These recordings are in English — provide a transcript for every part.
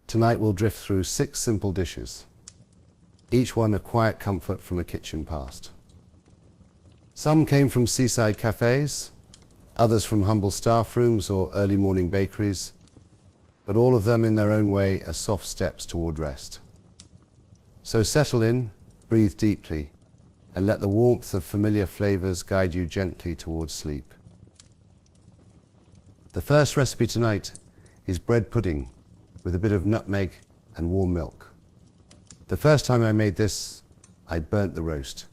Tonight we'll drift through 6 simple dishes, each one a quiet comfort from a kitchen past. Some came from seaside cafes, others from humble staff rooms or early morning bakeries, but all of them in their own way are soft steps toward rest. So settle in, breathe deeply, and let the warmth of familiar flavors guide you gently towards sleep. The first recipe tonight is bread pudding with a bit of nutmeg and warm milk. The first time I made this, I burnt the roast.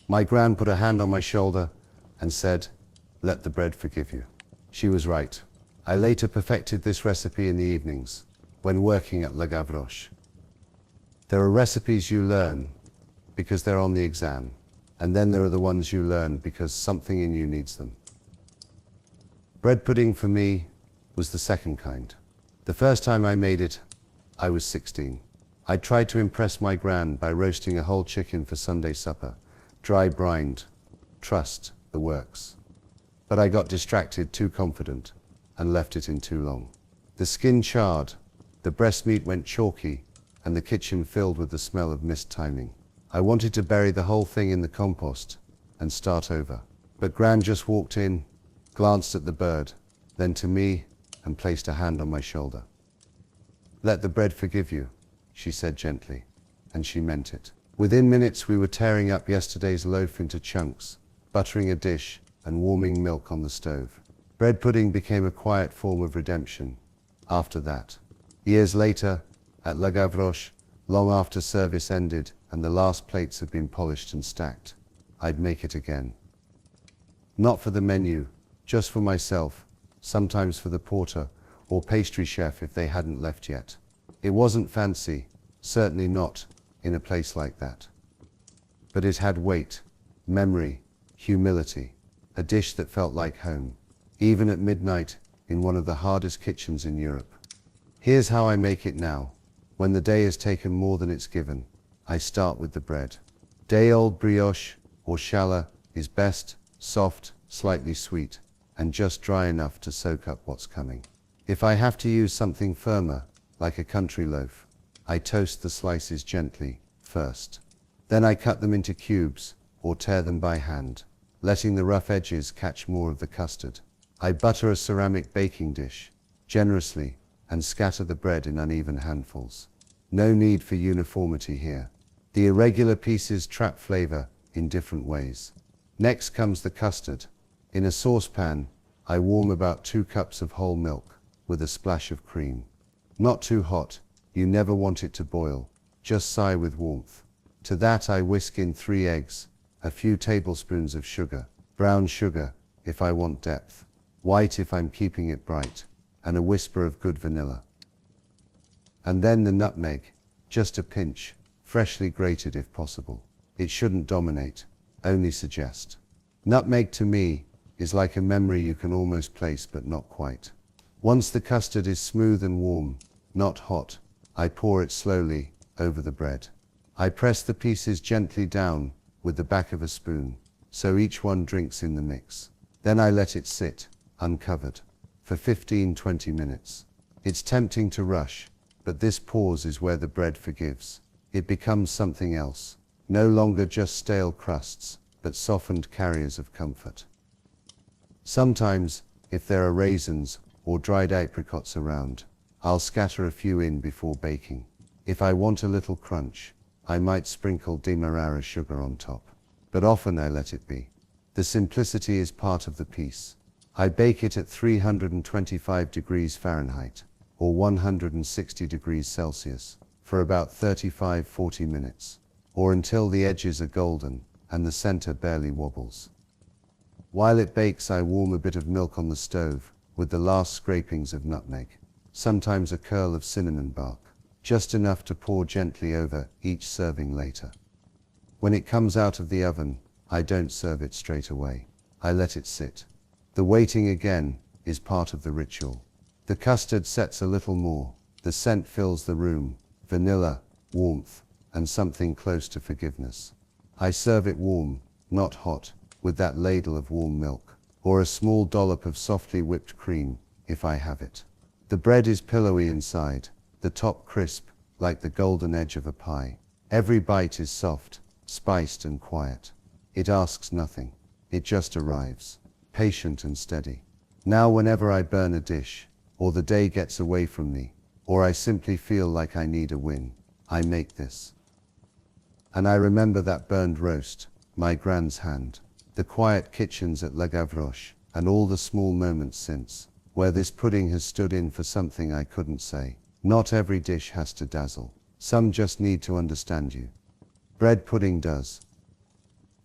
My gran put a hand on my shoulder and said, "Let the bread forgive you." She was right. I later perfected this recipe in the evenings when working at Le Gavroche. There are recipes you learn because they're on the exam, and then there are the ones you learn because something in you needs them. Bread pudding for me was the second kind. The first time I made it, I was 16. I tried to impress my gran by roasting a whole chicken for Sunday supper, dry brined, trust the works. But I got distracted, too confident, and left it in too long. The skin charred, the breast meat went chalky, and the kitchen filled with the smell of missed timing. I wanted to bury the whole thing in the compost and start over. But Gran just walked in, glanced at the bird, then to me, and placed a hand on my shoulder. "Let the bread forgive you," she said gently, and she meant it. Within minutes we were tearing up yesterday's loaf into chunks, buttering a dish, and warming milk on the stove. Bread pudding became a quiet form of redemption after that. Years later, at Le Gavroche, long after service ended and the last plates had been polished and stacked, I'd make it again. Not for the menu, just for myself, sometimes for the porter or pastry chef if they hadn't left yet. It wasn't fancy, certainly not in a place like that. But it had weight, memory, humility, a dish that felt like home, even at midnight in one of the hardest kitchens in Europe. Here's how I make it now. When the day has taken more than it's given, I start with the bread. Day-old brioche or challah is best, soft, slightly sweet, and just dry enough to soak up what's coming. If I have to use something firmer, like a country loaf, I toast the slices gently first. Then I cut them into cubes or tear them by hand, letting the rough edges catch more of the custard. I butter a ceramic baking dish generously and scatter the bread in uneven handfuls. No need for uniformity here. The irregular pieces trap flavor in different ways. Next comes the custard. In a saucepan, I warm about 2 cups of whole milk with a splash of cream. Not too hot, you never want it to boil, just sigh with warmth. To that I whisk in 3 eggs, a few tablespoons of sugar, brown sugar if I want depth, white if I'm keeping it bright, and a whisper of good vanilla. And then the nutmeg, just a pinch, freshly grated if possible. It shouldn't dominate, only suggest. Nutmeg to me is like a memory you can almost place but not quite. Once the custard is smooth and warm, not hot, I pour it slowly over the bread. I press the pieces gently down with the back of a spoon, so each one drinks in the mix. Then I let it sit, uncovered, for 15-20 minutes. It's tempting to rush, but this pause is where the bread forgives. It becomes something else, no longer just stale crusts, but softened carriers of comfort. Sometimes, if there are raisins or dried apricots around, I'll scatter a few in before baking. If I want a little crunch, I might sprinkle demerara sugar on top, but often I let it be. The simplicity is part of the piece. I bake it at 325 degrees Fahrenheit, or 160 degrees Celsius, for about 35-40 minutes, or until the edges are golden and the center barely wobbles. While it bakes, I warm a bit of milk on the stove with the last scrapings of nutmeg, sometimes a curl of cinnamon bark, just enough to pour gently over each serving later. When it comes out of the oven, I don't serve it straight away. I let it sit. The waiting again is part of the ritual. The custard sets a little more. The scent fills the room, vanilla, warmth, and something close to forgiveness. I serve it warm, not hot, with that ladle of warm milk, or a small dollop of softly whipped cream, if I have it. The bread is pillowy inside, the top crisp, like the golden edge of a pie. Every bite is soft, spiced and quiet. It asks nothing. It just arrives, patient and steady. Now whenever I burn a dish, or the day gets away from me, or I simply feel like I need a win, I make this. And I remember that burned roast, my grand's hand, the quiet kitchens at La Gavroche, and all the small moments since, where this pudding has stood in for something I couldn't say. Not every dish has to dazzle. Some just need to understand you. Bread pudding does.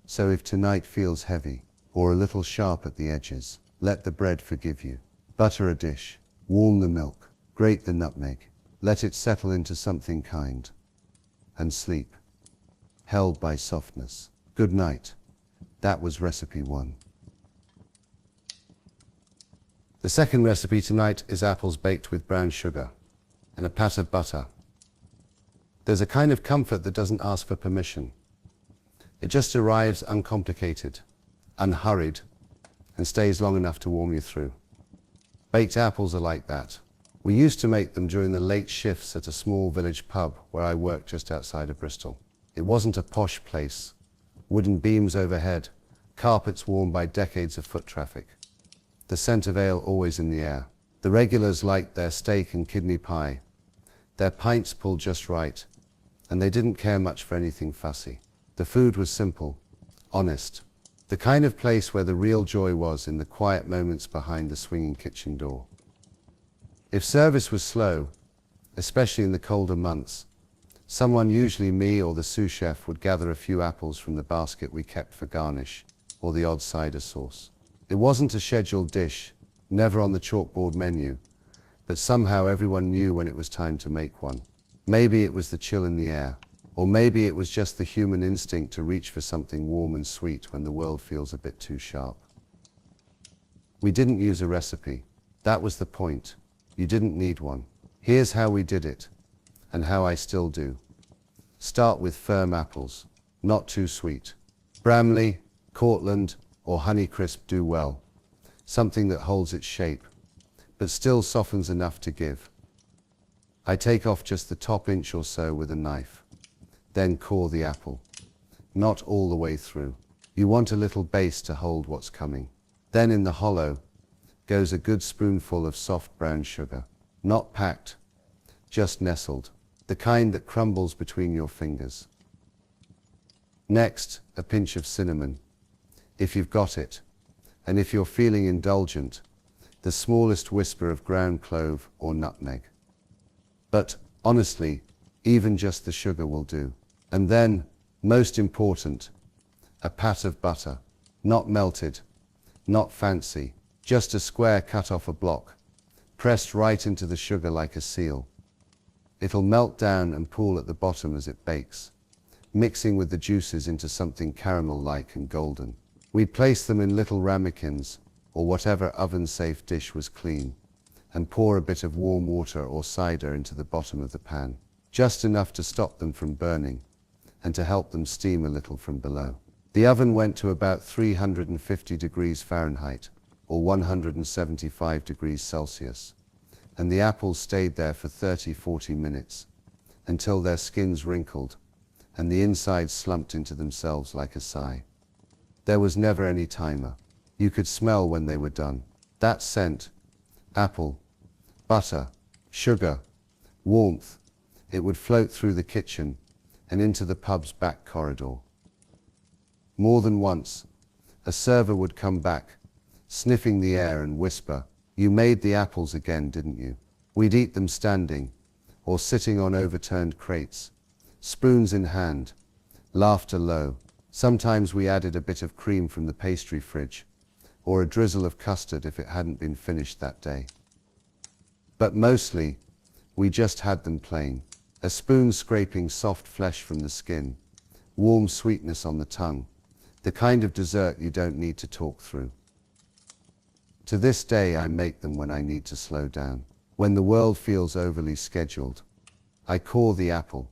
So if tonight feels heavy, or a little sharp at the edges, let the bread forgive you. Butter a dish, warm the milk, grate the nutmeg, let it settle into something kind, and sleep, held by softness. Good night. That was recipe 1. The second recipe tonight is apples baked with brown sugar and a pat of butter. There's a kind of comfort that doesn't ask for permission. It just arrives uncomplicated, unhurried, and stays long enough to warm you through. Baked apples are like that. We used to make them during the late shifts at a small village pub where I worked just outside of Bristol. It wasn't a posh place. Wooden beams overhead, carpets worn by decades of foot traffic. The scent of ale always in the air. The regulars liked their steak and kidney pie, their pints pulled just right, and they didn't care much for anything fussy. The food was simple, honest, the kind of place where the real joy was in the quiet moments behind the swinging kitchen door. If service was slow, especially in the colder months, someone, usually me or the sous chef, would gather a few apples from the basket we kept for garnish, or the odd cider sauce. It wasn't a scheduled dish, never on the chalkboard menu, but somehow everyone knew when it was time to make one. Maybe it was the chill in the air, or maybe it was just the human instinct to reach for something warm and sweet when the world feels a bit too sharp. We didn't use a recipe. That was the point. You didn't need one. Here's how we did it, and how I still do. Start with firm apples, not too sweet. Bramley, Cortland, or Honeycrisp do well. Something that holds its shape, but still softens enough to give. I take off just the top inch or so with a knife, then core the apple. Not all the way through. You want a little base to hold what's coming. Then in the hollow goes a good spoonful of soft brown sugar. Not packed, just nestled, the kind that crumbles between your fingers. Next, a pinch of cinnamon, if you've got it, and if you're feeling indulgent, the smallest whisper of ground clove or nutmeg. But honestly, even just the sugar will do. And then, most important, a pat of butter, not melted, not fancy, just a square cut off a block, pressed right into the sugar like a seal. It'll melt down and pool at the bottom as it bakes, mixing with the juices into something caramel-like and golden. We'd place them in little ramekins, or whatever oven-safe dish was clean, and pour a bit of warm water or cider into the bottom of the pan, just enough to stop them from burning, and to help them steam a little from below. The oven went to about 350 degrees Fahrenheit, or 175 degrees Celsius, and the apples stayed there for 30-40 minutes, until their skins wrinkled, and the insides slumped into themselves like a sigh. There was never any timer. You could smell when they were done. That scent, apple, butter, sugar, warmth, it would float through the kitchen and into the pub's back corridor. More than once, a server would come back, sniffing the air and whisper, "You made the apples again, didn't you?" We'd eat them standing, or sitting on overturned crates, spoons in hand, laughter low. Sometimes we added a bit of cream from the pastry fridge, or a drizzle of custard if it hadn't been finished that day. But mostly, we just had them plain. A spoon scraping soft flesh from the skin, warm sweetness on the tongue, the kind of dessert you don't need to talk through. To this day, I make them when I need to slow down. When the world feels overly scheduled, I core the apple,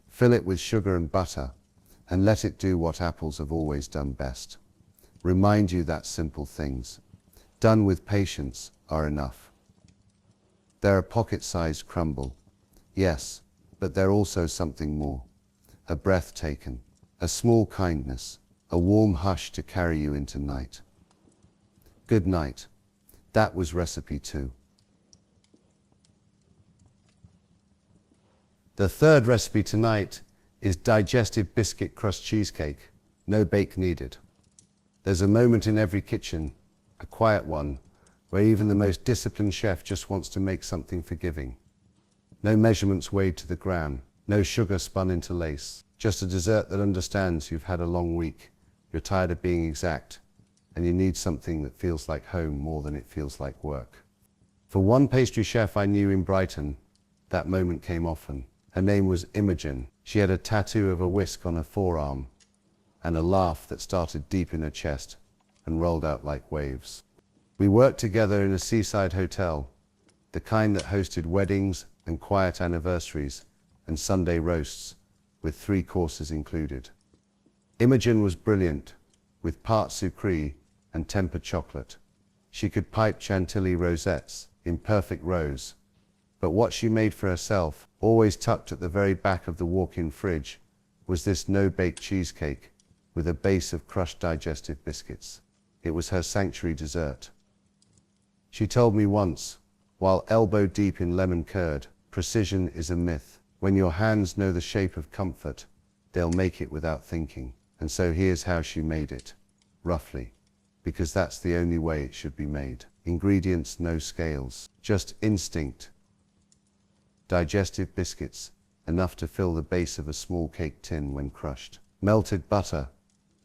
fill it with sugar and butter, and let it do what apples have always done best. Remind you that simple things, done with patience, are enough. They're a pocket-sized crumble, Yes, but they're also something more. A breath taken, a small kindness, a warm hush to carry you into night. Good night. That was recipe 2. The third recipe tonight is digestive biscuit crust cheesecake. No bake needed. There's a moment in every kitchen, a quiet one, where even the most disciplined chef just wants to make something forgiving. No measurements weighed to the gram, no sugar spun into lace, just a dessert that understands you've had a long week, you're tired of being exact, and you need something that feels like home more than it feels like work. For one pastry chef I knew in Brighton, that moment came often. Her name was Imogen. She had a tattoo of a whisk on her forearm, and a laugh that started deep in her chest and rolled out like waves. We worked together in a seaside hotel, the kind that hosted weddings and quiet anniversaries and Sunday roasts, with 3 courses included. Imogen was brilliant, with part sucre and tempered chocolate. She could pipe chantilly rosettes in perfect rows, but what she made for herself, always tucked at the very back of the walk-in fridge, was this no-bake cheesecake with a base of crushed digestive biscuits. It was her sanctuary dessert. She told me once, while elbow deep in lemon curd, precision is a myth. When your hands know the shape of comfort, they'll make it without thinking. And so here's how she made it, roughly, because that's the only way it should be made. Ingredients, no scales, just instinct. Digestive biscuits, enough to fill the base of a small cake tin when crushed. Melted butter,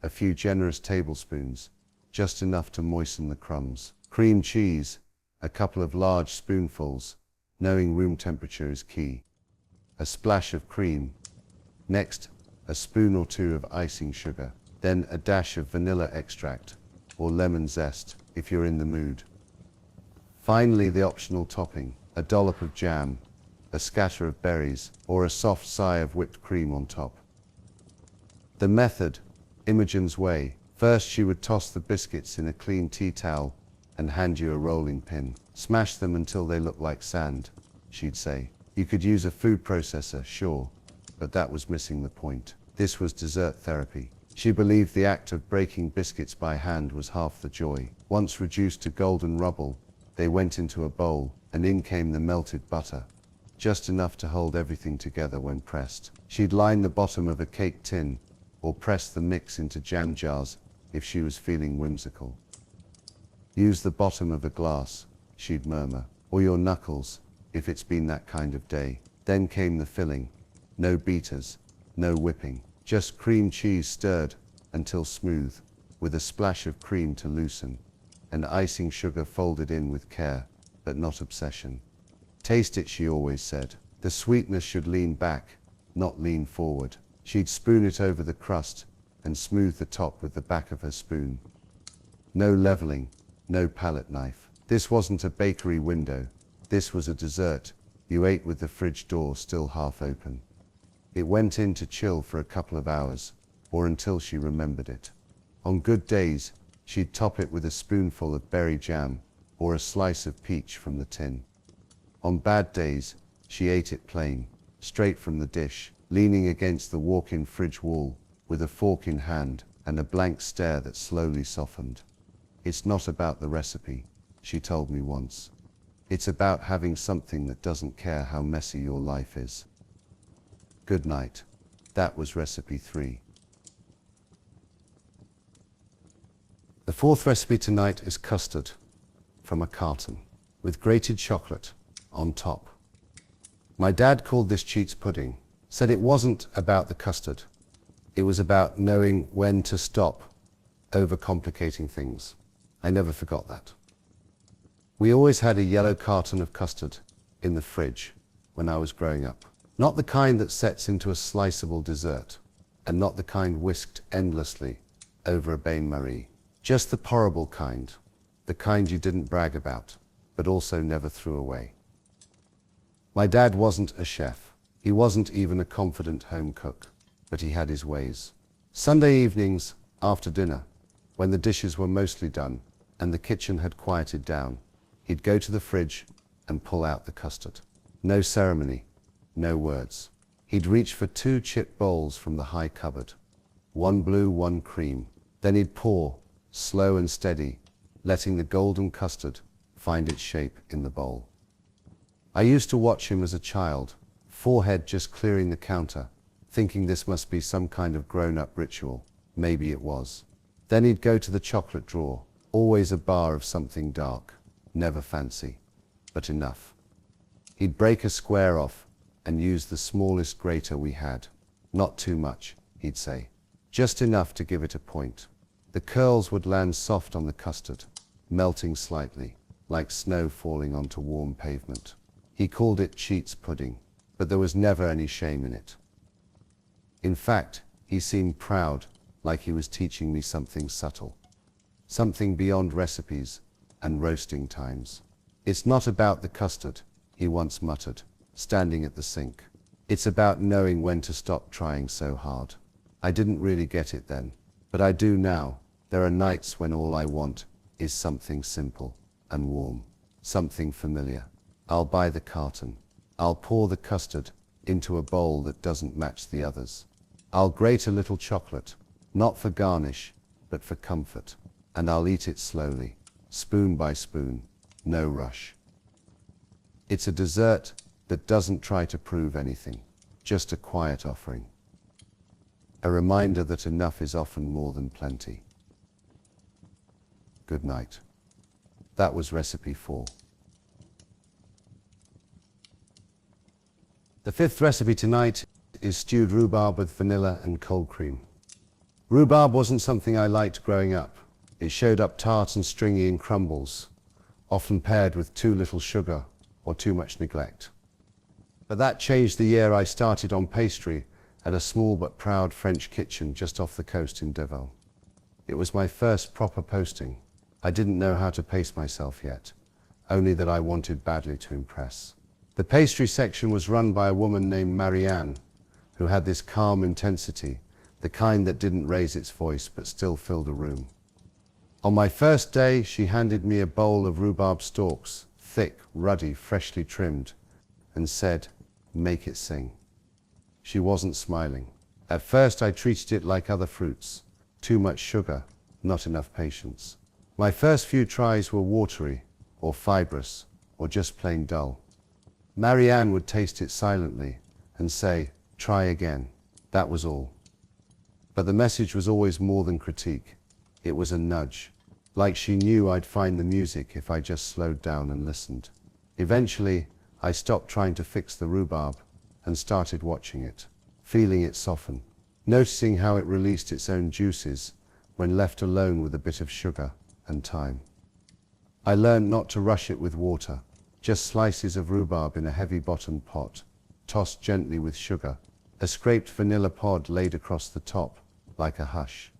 a few generous tablespoons, just enough to moisten the crumbs. Cream cheese, a couple of large spoonfuls, knowing room temperature is key. A splash of cream. Next, a spoon or 2 of icing sugar. Then a dash of vanilla extract, or lemon zest, if you're in the mood. Finally, the optional topping, a dollop of jam, a scatter of berries, or a soft sigh of whipped cream on top. The method, Imogen's way. First, she would toss the biscuits in a clean tea towel and hand you a rolling pin. Smash them until they look like sand, she'd say. You could use a food processor, sure, but that was missing the point. This was dessert therapy. She believed the act of breaking biscuits by hand was half the joy. Once reduced to golden rubble, they went into a bowl, and in came the melted butter, just enough to hold everything together when pressed. She'd line the bottom of a cake tin, or press the mix into jam jars if she was feeling whimsical. Use the bottom of a glass, she'd murmur, or your knuckles, if it's been that kind of day. Then came the filling. No beaters, no whipping, just cream cheese stirred until smooth, with a splash of cream to loosen, and icing sugar folded in with care, but not obsession. Taste it, she always said. The sweetness should lean back, not lean forward. She'd spoon it over the crust and smooth the top with the back of her spoon. No leveling, no palette knife. This wasn't a bakery window. This was a dessert you ate with the fridge door still half open. It went in to chill for a couple of hours, or until she remembered it. On good days, she'd top it with a spoonful of berry jam or a slice of peach from the tin. On bad days, she ate it plain, straight from the dish, leaning against the walk-in fridge wall with a fork in hand and a blank stare that slowly softened. It's not about the recipe, she told me once. It's about having something that doesn't care how messy your life is. Good night. That was recipe 3. The fourth recipe tonight is custard from a carton with grated chocolate on top. My dad called this cheats pudding, said it wasn't about the custard. It was about knowing when to stop overcomplicating things. I never forgot that. We always had a yellow carton of custard in the fridge when I was growing up. Not the kind that sets into a sliceable dessert, and not the kind whisked endlessly over a bain-marie. Just the pourable kind, the kind you didn't brag about, but also never threw away. My dad wasn't a chef. He wasn't even a confident home cook, but he had his ways. Sunday evenings, after dinner, when the dishes were mostly done and the kitchen had quieted down, he'd go to the fridge and pull out the custard. No ceremony, no words. He'd reach for 2 chip bowls from the high cupboard. 1 blue, 1 cream. Then he'd pour, slow and steady, letting the golden custard find its shape in the bowl. I used to watch him as a child, forehead just clearing the counter, thinking this must be some kind of grown-up ritual. Maybe it was. Then he'd go to the chocolate drawer, always a bar of something dark, never fancy, but enough. He'd break a square off and use the smallest grater we had. Not too much, he'd say. Just enough to give it a point. The curls would land soft on the custard, melting slightly, like snow falling onto warm pavement. He called it cheats pudding, but there was never any shame in it. In fact, he seemed proud, like he was teaching me something subtle. Something beyond recipes and roasting times. It's not about the custard, he once muttered, standing at the sink. It's about knowing when to stop trying so hard. I didn't really get it then, but I do now. There are nights when all I want is something simple and warm, something familiar. I'll buy the carton. I'll pour the custard into a bowl that doesn't match the others. I'll grate a little chocolate, not for garnish, but for comfort. And I'll eat it slowly, spoon by spoon, no rush. It's a dessert that doesn't try to prove anything, just a quiet offering. A reminder that enough is often more than plenty. Good night. That was recipe 4. The 5th recipe tonight is stewed rhubarb with vanilla and cold cream. Rhubarb wasn't something I liked growing up. It showed up tart and stringy in crumbles, often paired with too little sugar or too much neglect. But that changed the year I started on pastry at a small but proud French kitchen just off the coast in Devon. It was my first proper posting. I didn't know how to pace myself yet, only that I wanted badly to impress. The pastry section was run by a woman named Marianne, who had this calm intensity, the kind that didn't raise its voice but still filled a room. On my first day, she handed me a bowl of rhubarb stalks, thick, ruddy, freshly trimmed, and said, "Make it sing." She wasn't smiling. At first I treated it like other fruits. Too much sugar, not enough patience. My first few tries were watery, or fibrous, or just plain dull. Marianne would taste it silently and say, "Try again." That was all. But the message was always more than critique. It was a nudge, like she knew I'd find the music if I just slowed down and listened. Eventually, I stopped trying to fix the rhubarb and started watching it, feeling it soften, noticing how it released its own juices when left alone with a bit of sugar and time. I learned not to rush it with water, just slices of rhubarb in a heavy-bottomed pot, tossed gently with sugar, a scraped vanilla pod laid across the top, like a hush.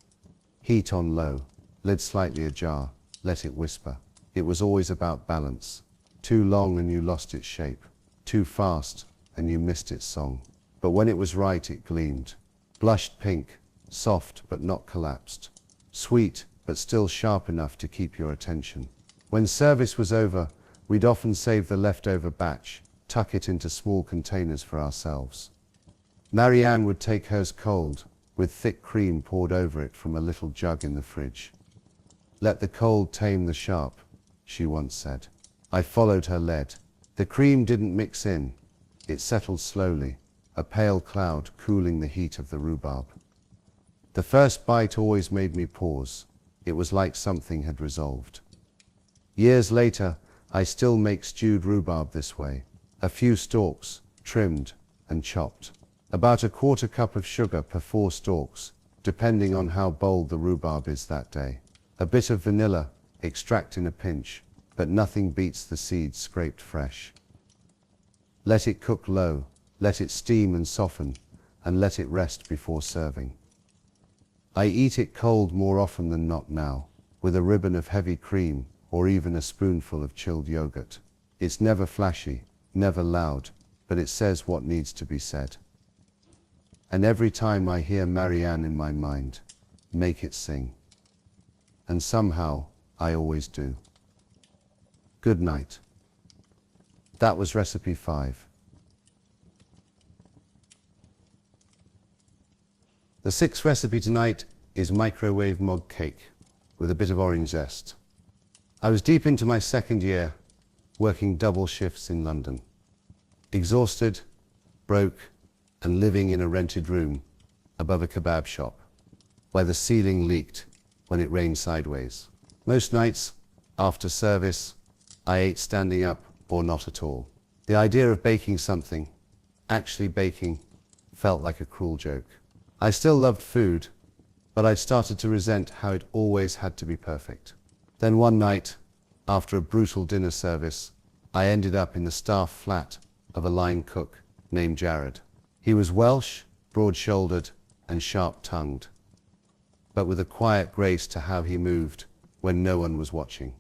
Heat on low, lid slightly ajar, let it whisper. It was always about balance. Too long and you lost its shape. Too fast and you missed its song. But when it was right, it gleamed. Blushed pink, soft but not collapsed. Sweet but still sharp enough to keep your attention. When service was over, we'd often save the leftover batch, tuck it into small containers for ourselves. Marianne would take hers cold, with thick cream poured over it from a little jug in the fridge. "Let the cold tame the sharp," she once said. I followed her lead. The cream didn't mix in. It settled slowly, a pale cloud cooling the heat of the rhubarb. The first bite always made me pause. It was like something had resolved. Years later, I still make stewed rhubarb this way. A few stalks, trimmed and chopped. About a quarter cup of sugar per 4 stalks, depending on how bold the rhubarb is that day. A bit of vanilla, extract in a pinch, but nothing beats the seeds scraped fresh. Let it cook low, let it steam and soften, and let it rest before serving. I eat it cold more often than not now, with a ribbon of heavy cream or even a spoonful of chilled yogurt. It's never flashy, never loud, but it says what needs to be said. And every time I hear Marianne in my mind, make it sing. And somehow, I always do. Good night. That was recipe 5. The sixth recipe tonight is microwave mug cake with a bit of orange zest. I was deep into my second year, working double shifts in London. Exhausted, broke, and living in a rented room above a kebab shop, where the ceiling leaked when it rained sideways. Most nights, after service, I ate standing up or not at all. The idea of baking something, actually baking, felt like a cruel joke. I still loved food, but I'd started to resent how it always had to be perfect. Then one night, after a brutal dinner service, I ended up in the staff flat of a line cook named Jared. He was Welsh, broad-shouldered, and sharp-tongued, but with a quiet grace to how he moved when no one was watching.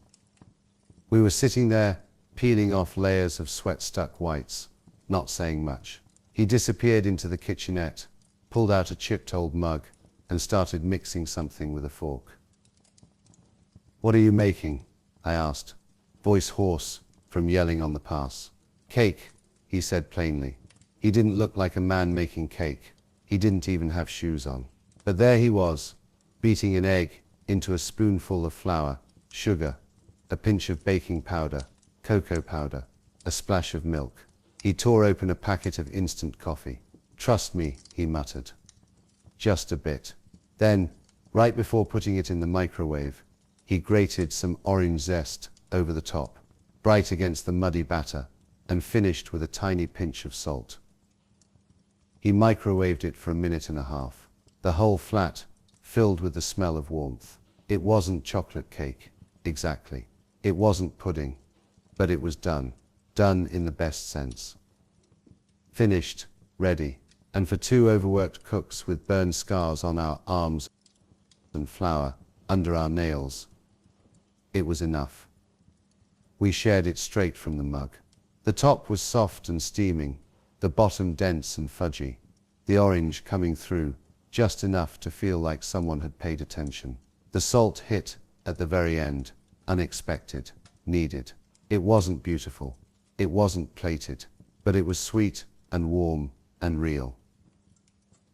We were sitting there, peeling off layers of sweat-stuck whites, not saying much. He disappeared into the kitchenette, pulled out a chipped old mug, and started mixing something with a fork. "What are you making?" I asked, voice hoarse from yelling on the pass. "Cake," he said plainly. He didn't look like a man making cake. He didn't even have shoes on. But there he was, beating an egg into a spoonful of flour, sugar, a pinch of baking powder, cocoa powder, a splash of milk. He tore open a packet of instant coffee. "Trust me," he muttered. "Just a bit." Then, right before putting it in the microwave, he grated some orange zest over the top, bright against the muddy batter, and finished with a tiny pinch of salt. He microwaved it for a minute and a half. The whole flat filled with the smell of warmth. It wasn't chocolate cake, exactly. It wasn't pudding, but it was done. Done in the best sense. Finished, ready. And for two overworked cooks with burned scars on our arms and flour under our nails, it was enough. We shared it straight from the mug. The top was soft and steaming, the bottom dense and fudgy, the orange coming through just enough to feel like someone had paid attention. The salt hit at the very end, unexpected, needed. It wasn't beautiful, it wasn't plated, but it was sweet and warm and real.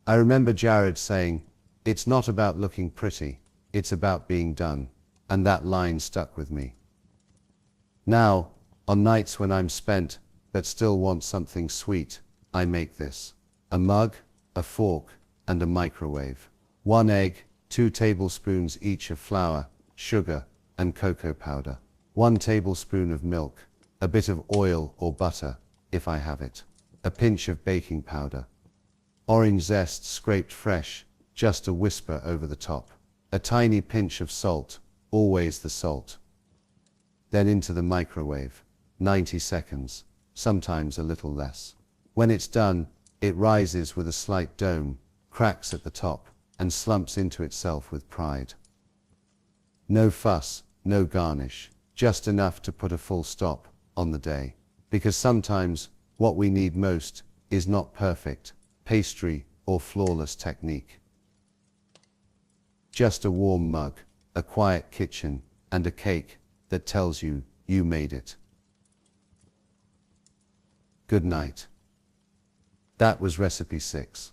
I remember Jared saying, "It's not about looking pretty, it's about being done," and that line stuck with me. Now, on nights when I'm spent, but still want something sweet, I make this. A mug, a fork, and a microwave. 1 egg, 2 tablespoons each of flour, sugar, and cocoa powder. 1 tablespoon of milk, a bit of oil or butter, if I have it. A pinch of baking powder. Orange zest scraped fresh, just a whisper over the top. A tiny pinch of salt, always the salt. Then into the microwave, 90 seconds, sometimes a little less. When it's done, it rises with a slight dome, cracks at the top, and slumps into itself with pride. No fuss, no garnish, just enough to put a full stop on the day. Because sometimes, what we need most is not perfect pastry or flawless technique. Just a warm mug, a quiet kitchen, and a cake that tells you you made it. Good night. That was recipe 6.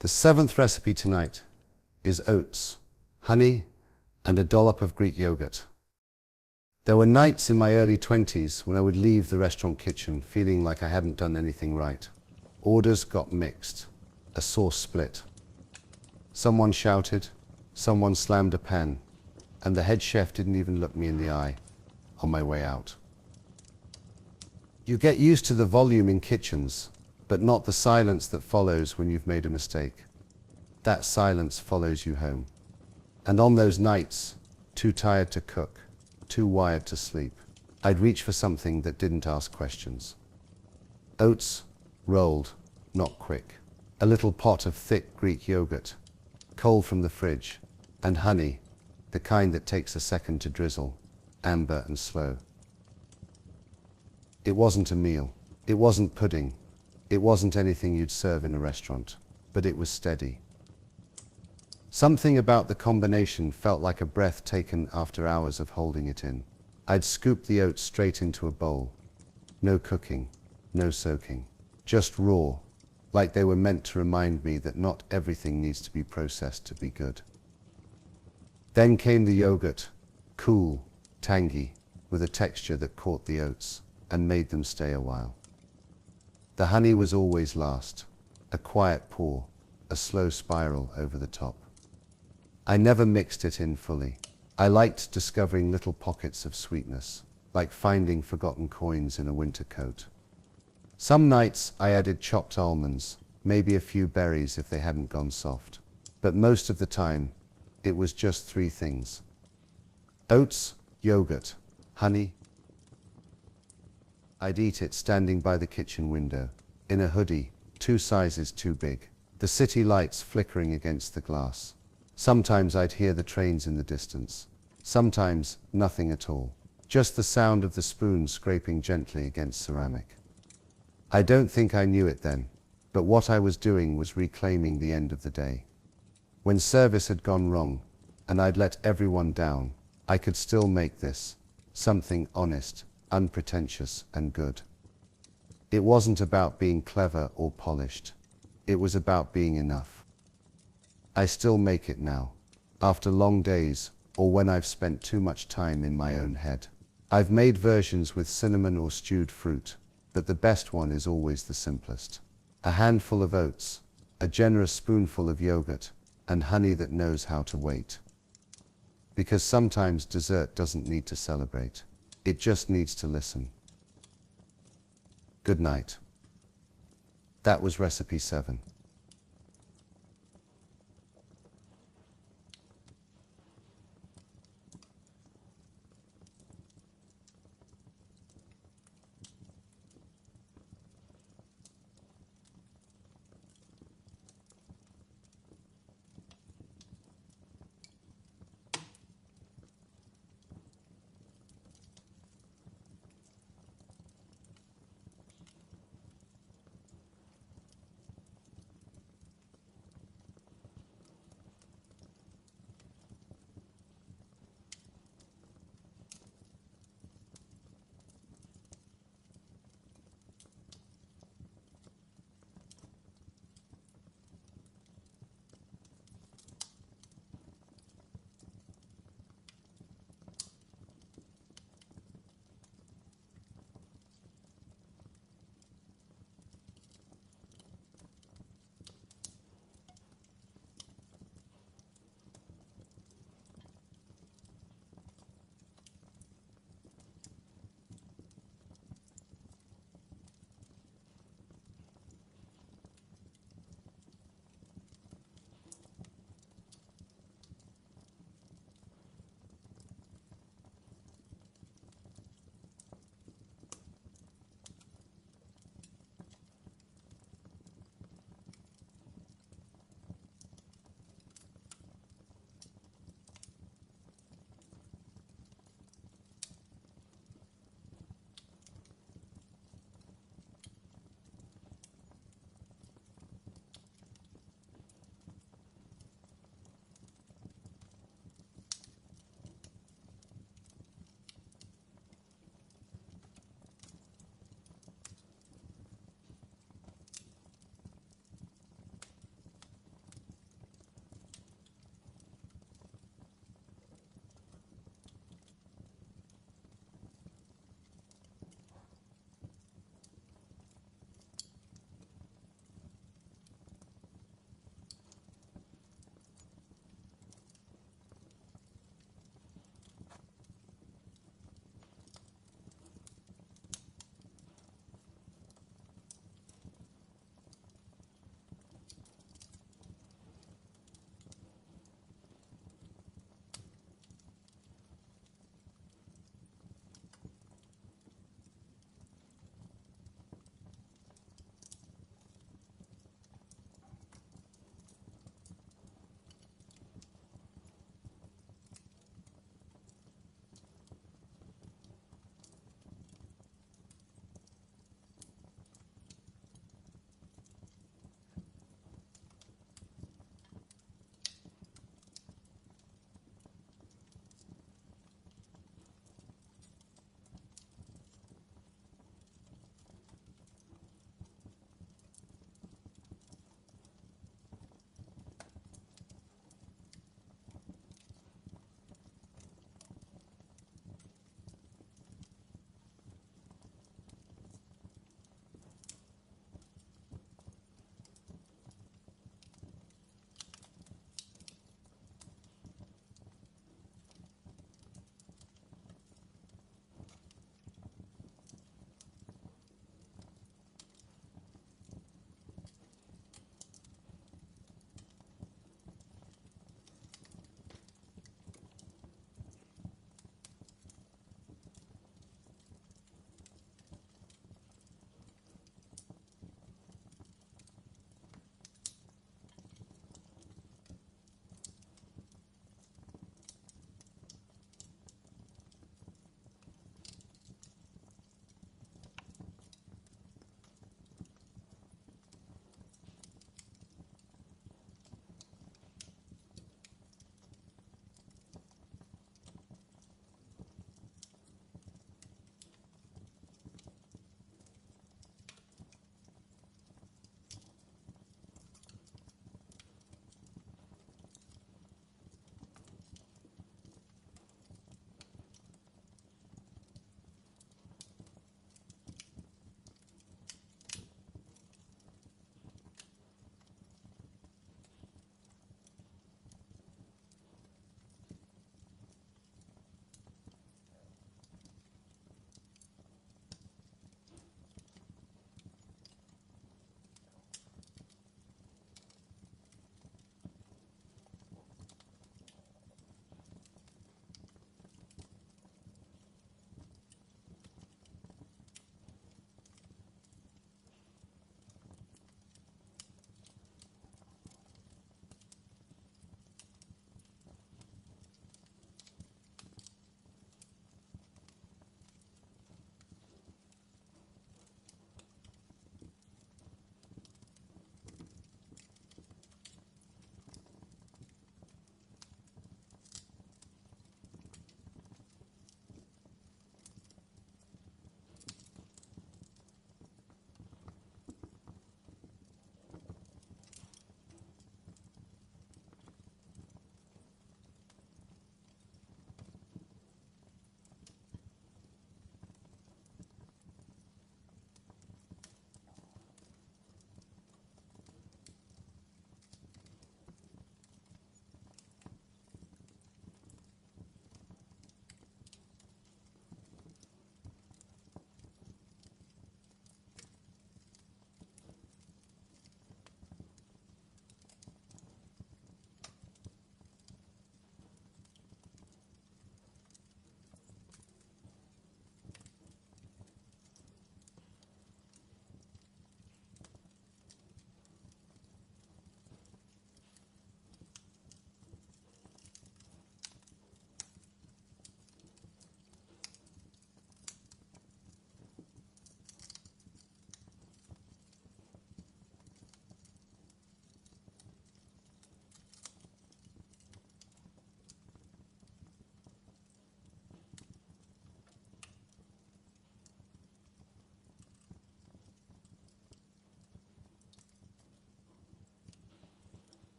The 7th recipe tonight is oats, honey, and a dollop of Greek yogurt. There were nights in my early 20s when I would leave the restaurant kitchen feeling like I hadn't done anything right. Orders got mixed, a sauce split. Someone shouted, someone slammed a pen, and the head chef didn't even look me in the eye on my way out. You get used to the volume in kitchens, but not the silence that follows when you've made a mistake. That silence follows you home. And on those nights, too tired to cook, too wired to sleep, I'd reach for something that didn't ask questions. Oats, rolled, not quick. A little pot of thick Greek yogurt, cold from the fridge, and honey, the kind that takes a second to drizzle, amber and slow. It wasn't a meal. It wasn't pudding. It wasn't anything you'd serve in a restaurant, but it was steady. Something about the combination felt like a breath taken after hours of holding it in. I'd scoop the oats straight into a bowl. No cooking, no soaking. Just raw, like they were meant to remind me that not everything needs to be processed to be good. Then came the yogurt, cool, tangy, with a texture that caught the oats and made them stay a while. The honey was always last, a quiet pour, a slow spiral over the top. I never mixed it in fully. I liked discovering little pockets of sweetness, like finding forgotten coins in a winter coat. Some nights I added chopped almonds, maybe a few berries if they hadn't gone soft. But most of the time, it was just three things: oats, yogurt, honey. I'd eat it standing by the kitchen window, in a hoodie, 2 sizes too big, the city lights flickering against the glass. Sometimes I'd hear the trains in the distance. Sometimes nothing at all, just the sound of the spoon scraping gently against ceramic. I don't think I knew it then, but what I was doing was reclaiming the end of the day. When service had gone wrong, and I'd let everyone down, I could still make this, something honest, unpretentious, and good. It wasn't about being clever or polished. It was about being enough. I still make it now, after long days, or when I've spent too much time in my own head. I've made versions with cinnamon or stewed fruit, but the best one is always the simplest. A handful of oats, a generous spoonful of yogurt, and honey that knows how to wait. Because sometimes dessert doesn't need to celebrate. It just needs to listen. Good night. That was recipe 7.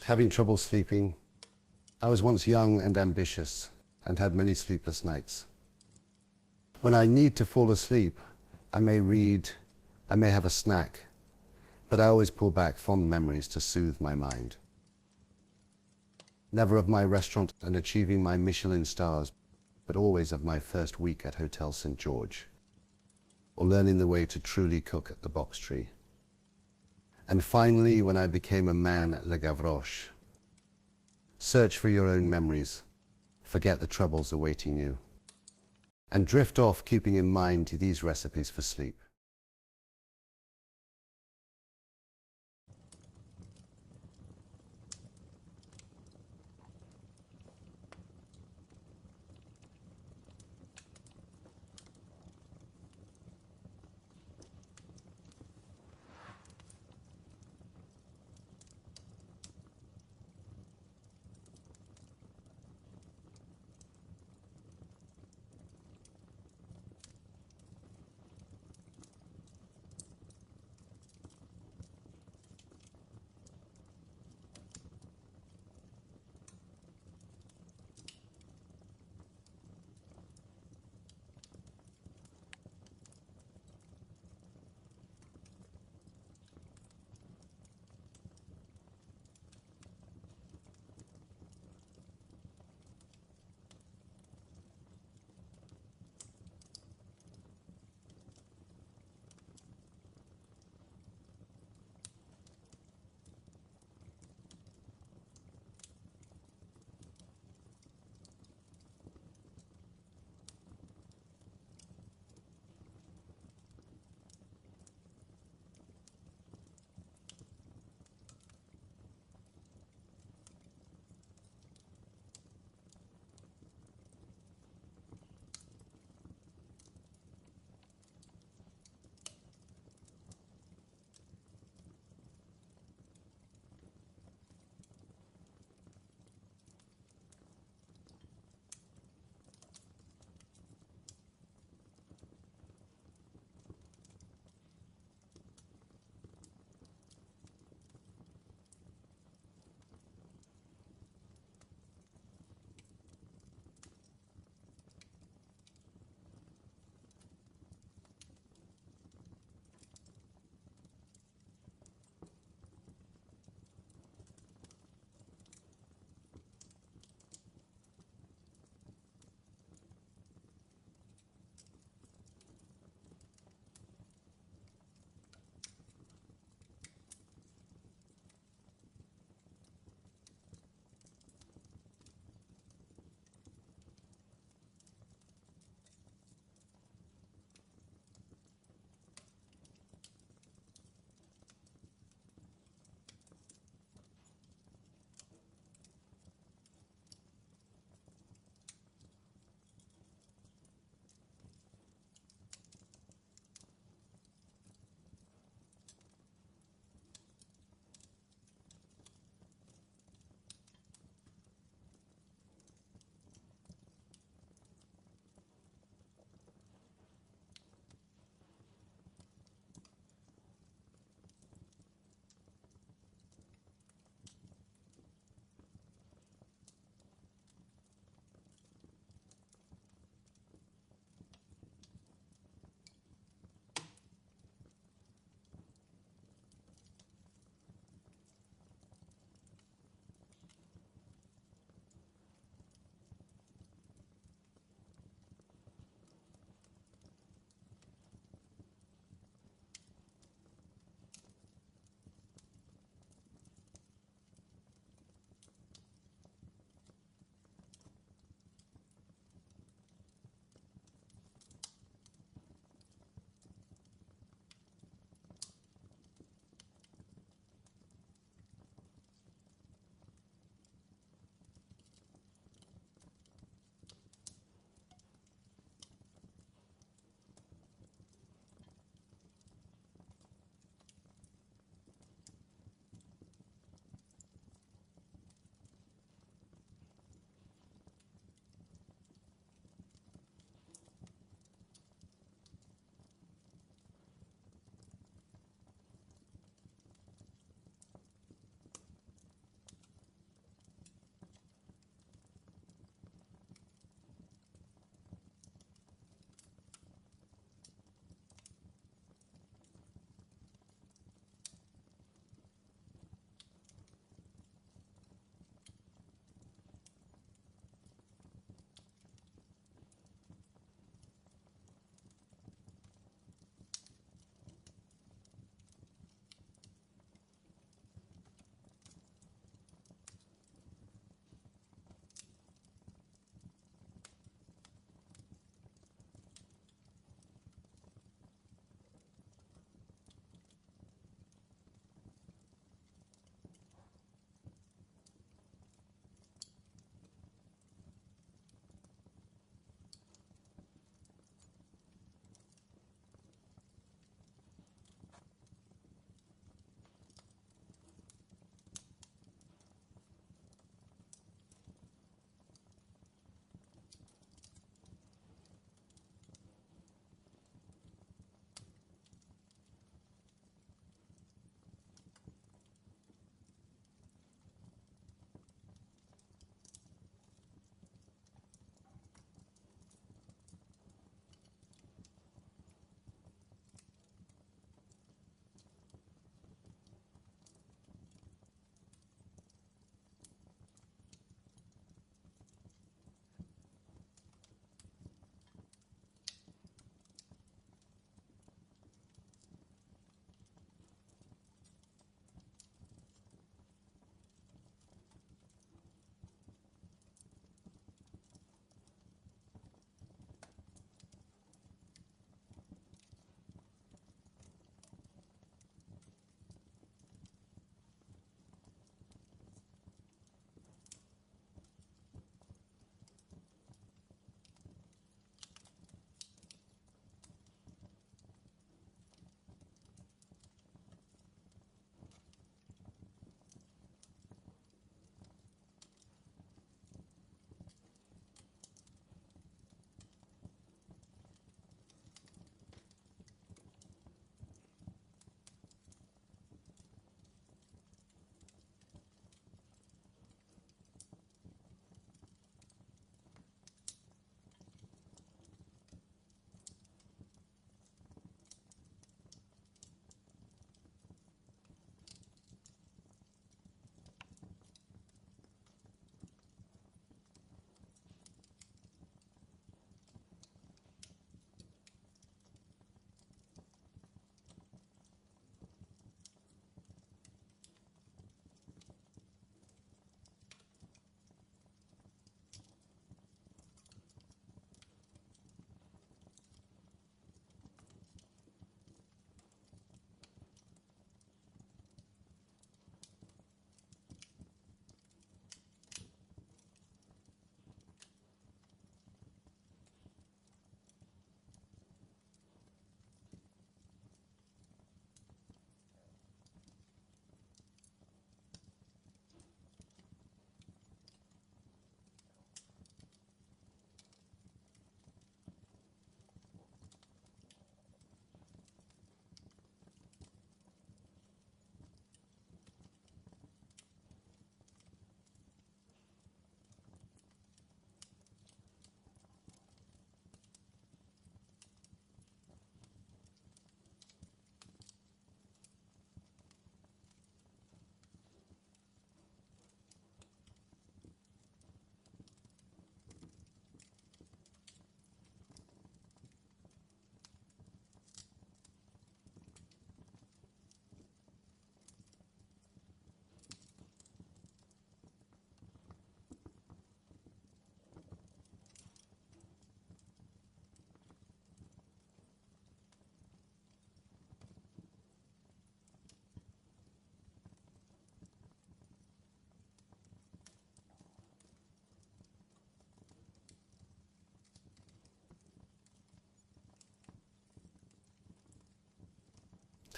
having trouble sleeping. I was once young and ambitious and had many sleepless nights. When I need to fall asleep, I may read, I may have a snack, but I always pull back fond memories to soothe my mind. Never of my restaurant and achieving my Michelin stars, but always of my first week at Hotel St. George, or learning the way to truly cook at the Box Tree. And finally, when I became a man at Le Gavroche. Search for your own memories, forget the troubles awaiting you, and drift off keeping in mind these recipes for sleep.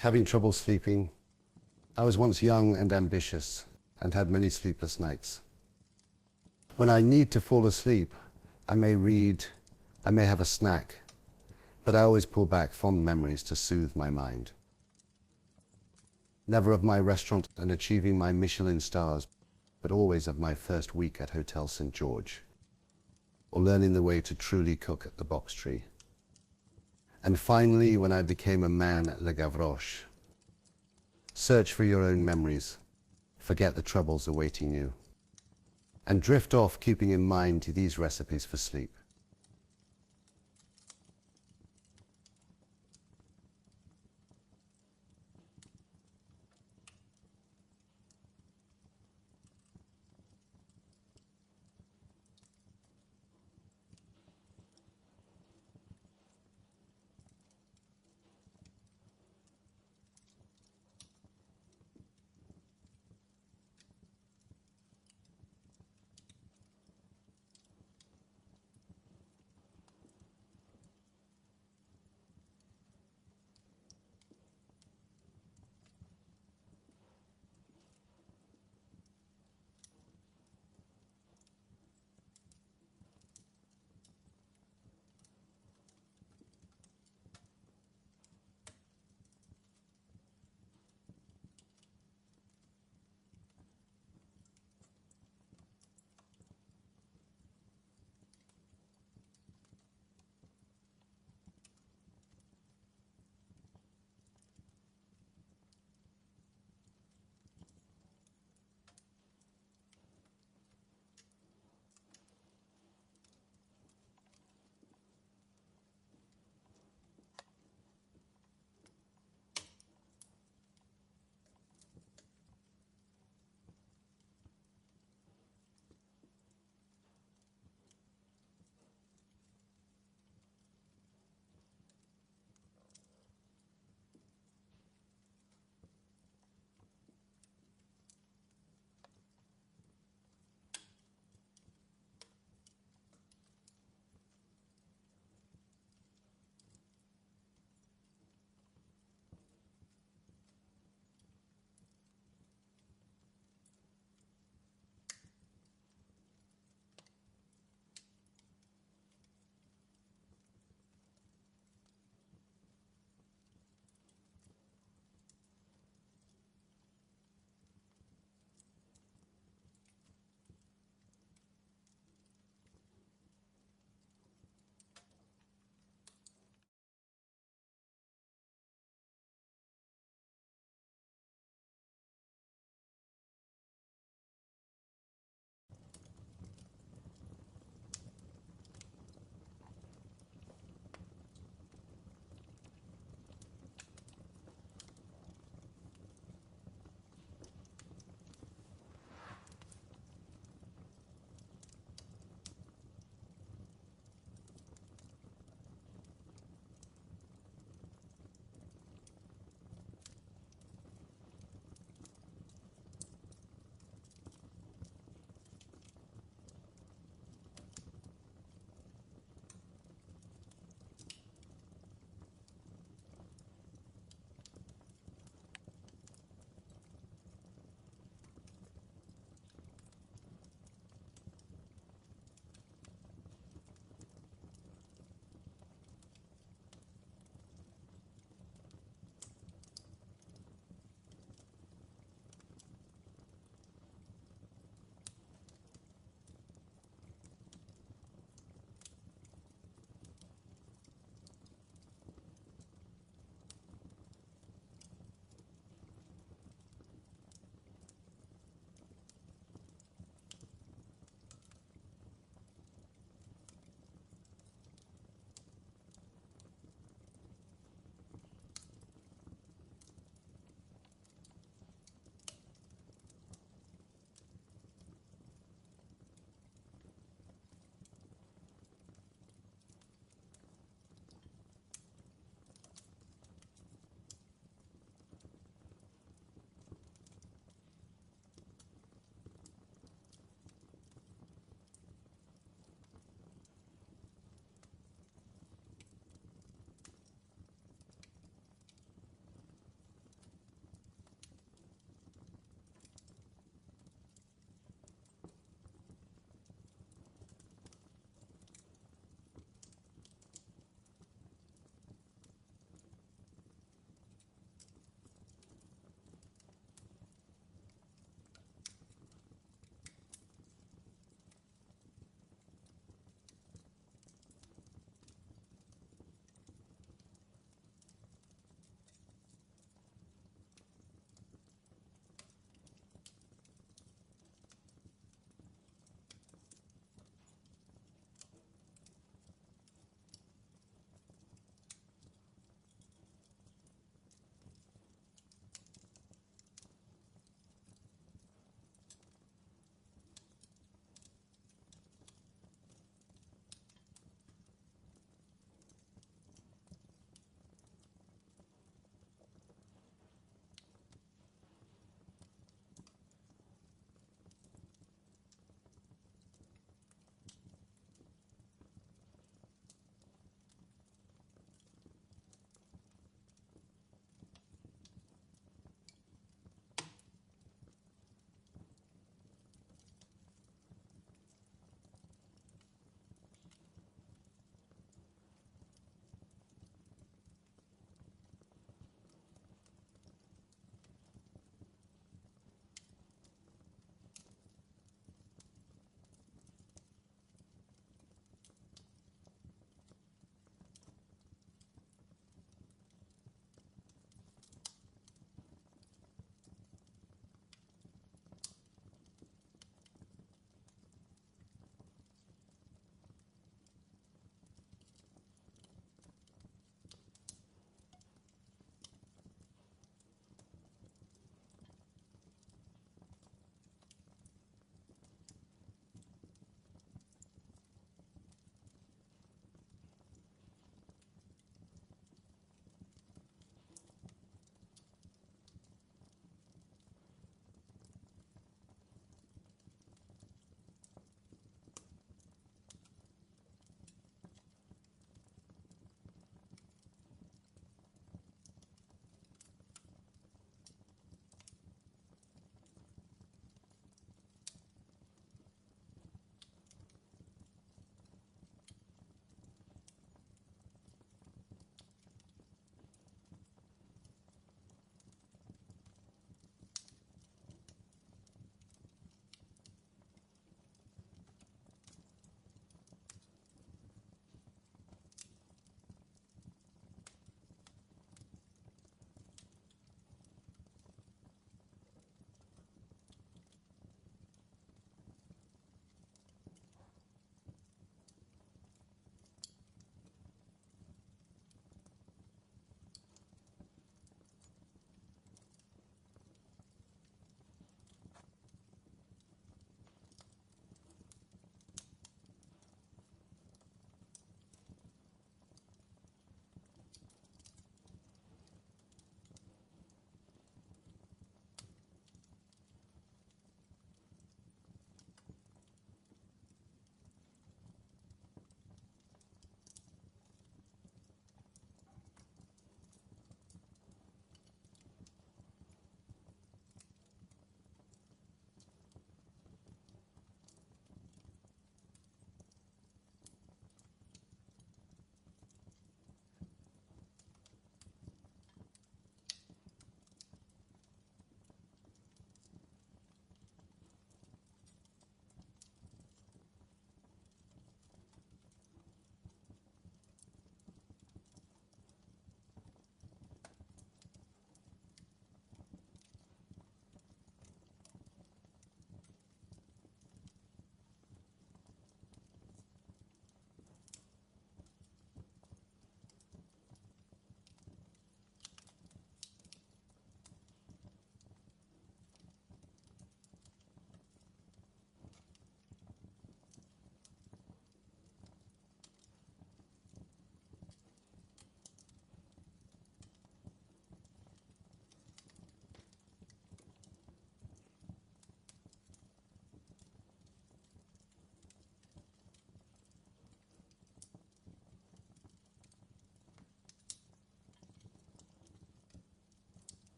Having trouble sleeping. I was once young and ambitious and had many sleepless nights. When I need to fall asleep, I may read, I may have a snack, but I always pull back fond memories to soothe my mind. Never of my restaurant and achieving my Michelin stars, but always of my first week at Hotel St. George, or learning the way to truly cook at the Box Tree. And finally, when I became a man at Le Gavroche. Search for your own memories, forget the troubles awaiting you, and drift off keeping in mind these recipes for sleep.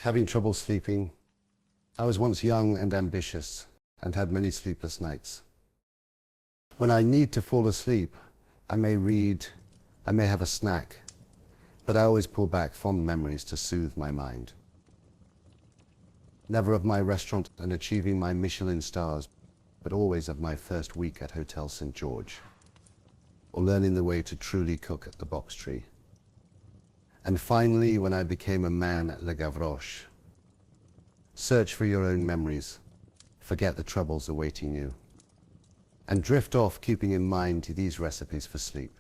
having trouble sleeping. I was once young and ambitious and had many sleepless nights. When I need to fall asleep, I may read, I may have a snack, but I always pull back fond memories to soothe my mind. Never of my restaurant and achieving my Michelin stars, but always of my first week at Hotel St. George, or learning the way to truly cook at the Box Tree. And finally, when I became a man at Le Gavroche. Search for your own memories, forget the troubles awaiting you, and drift off keeping in mind these recipes for sleep.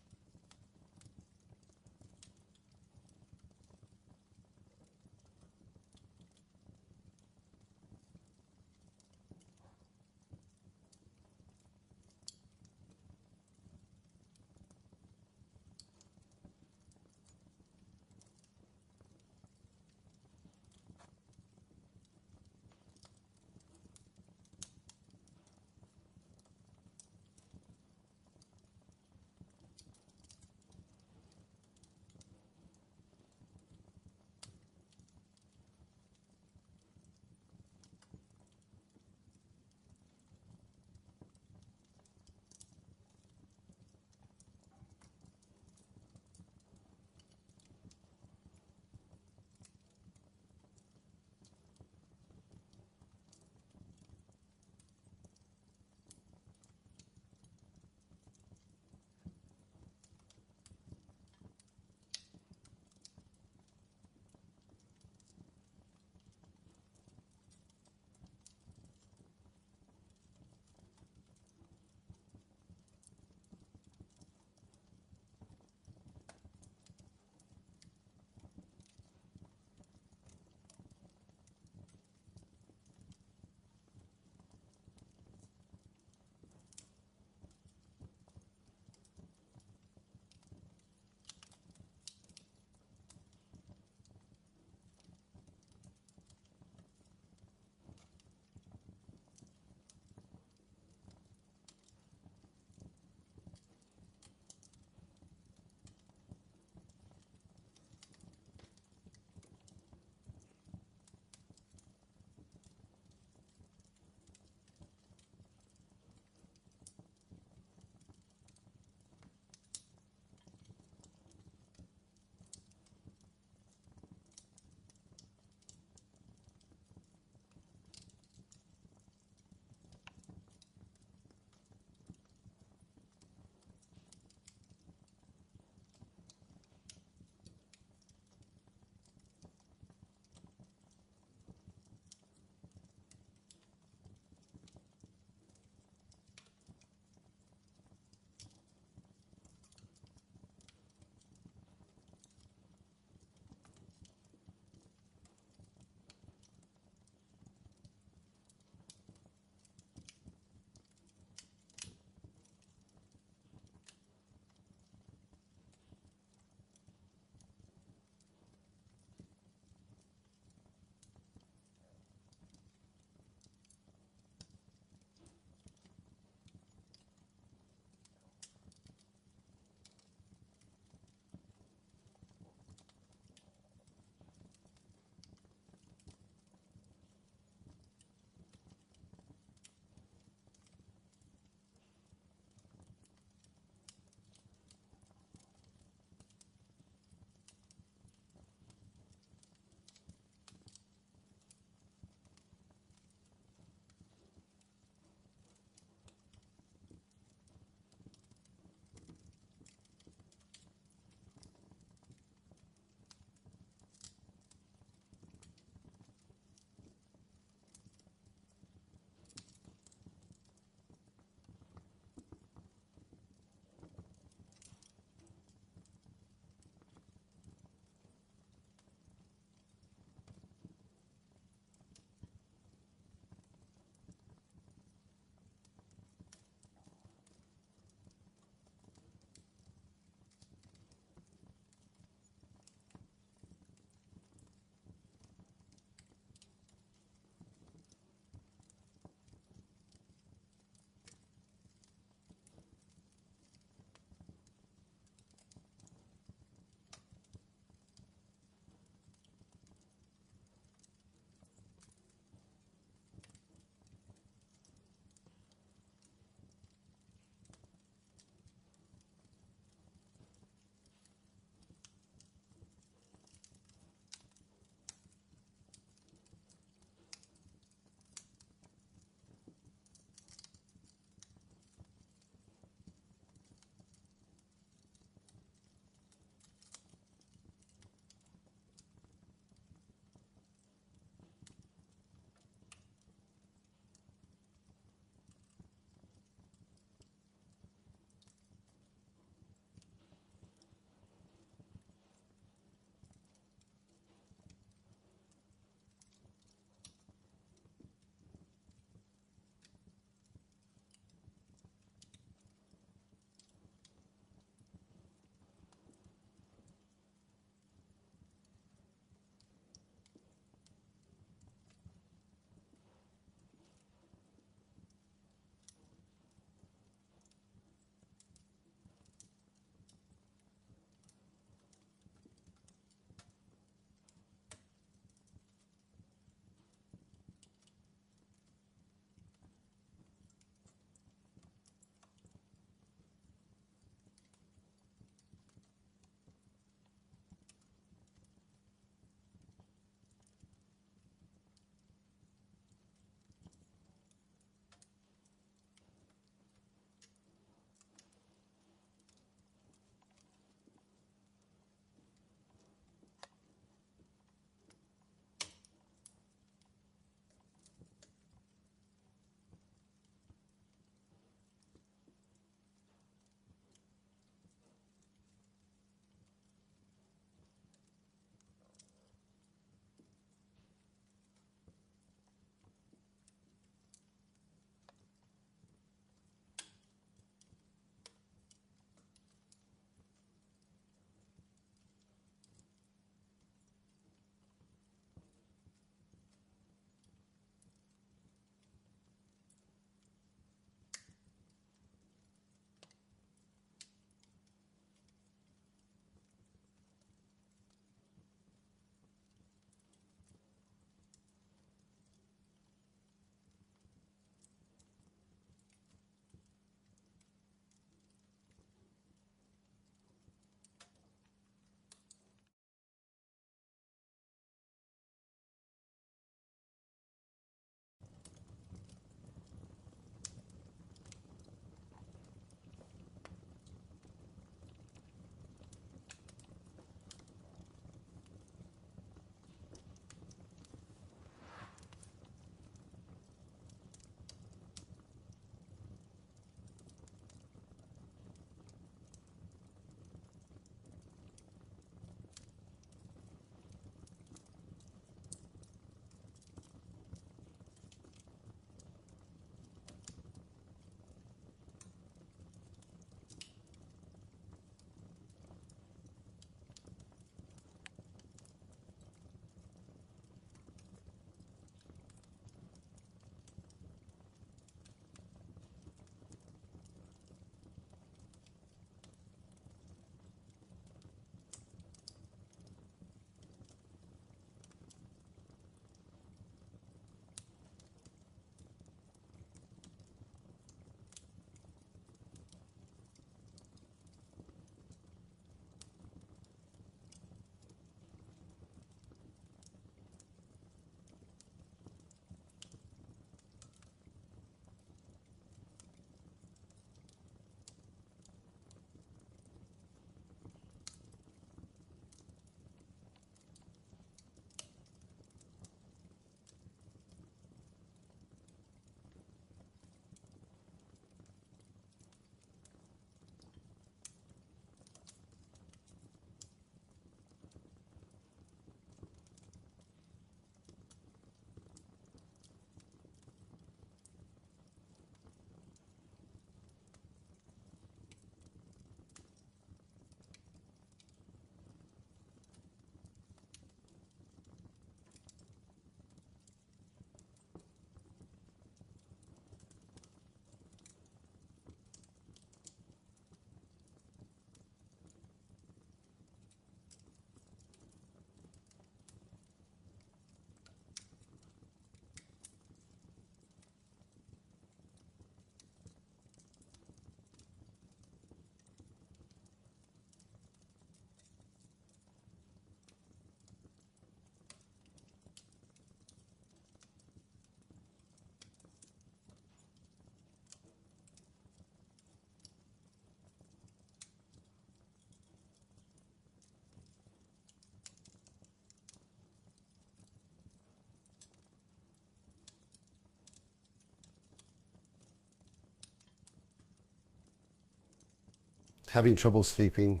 having trouble sleeping.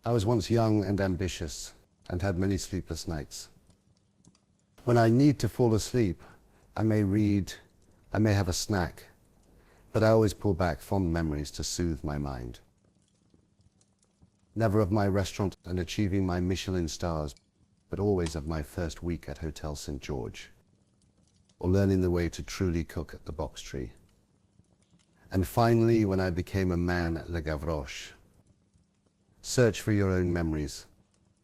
I was once young and ambitious and had many sleepless nights. When I need to fall asleep, I may read, I may have a snack, but I always pull back fond memories to soothe my mind. Never of my restaurant and achieving my Michelin stars, but always of my first week at Hotel St. George, or learning the way to truly cook at the Box Tree. And finally, when I became a man at Le Gavroche. Search for your own memories,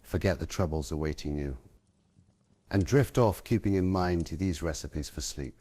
forget the troubles awaiting you, and drift off keeping in mind these recipes for sleep.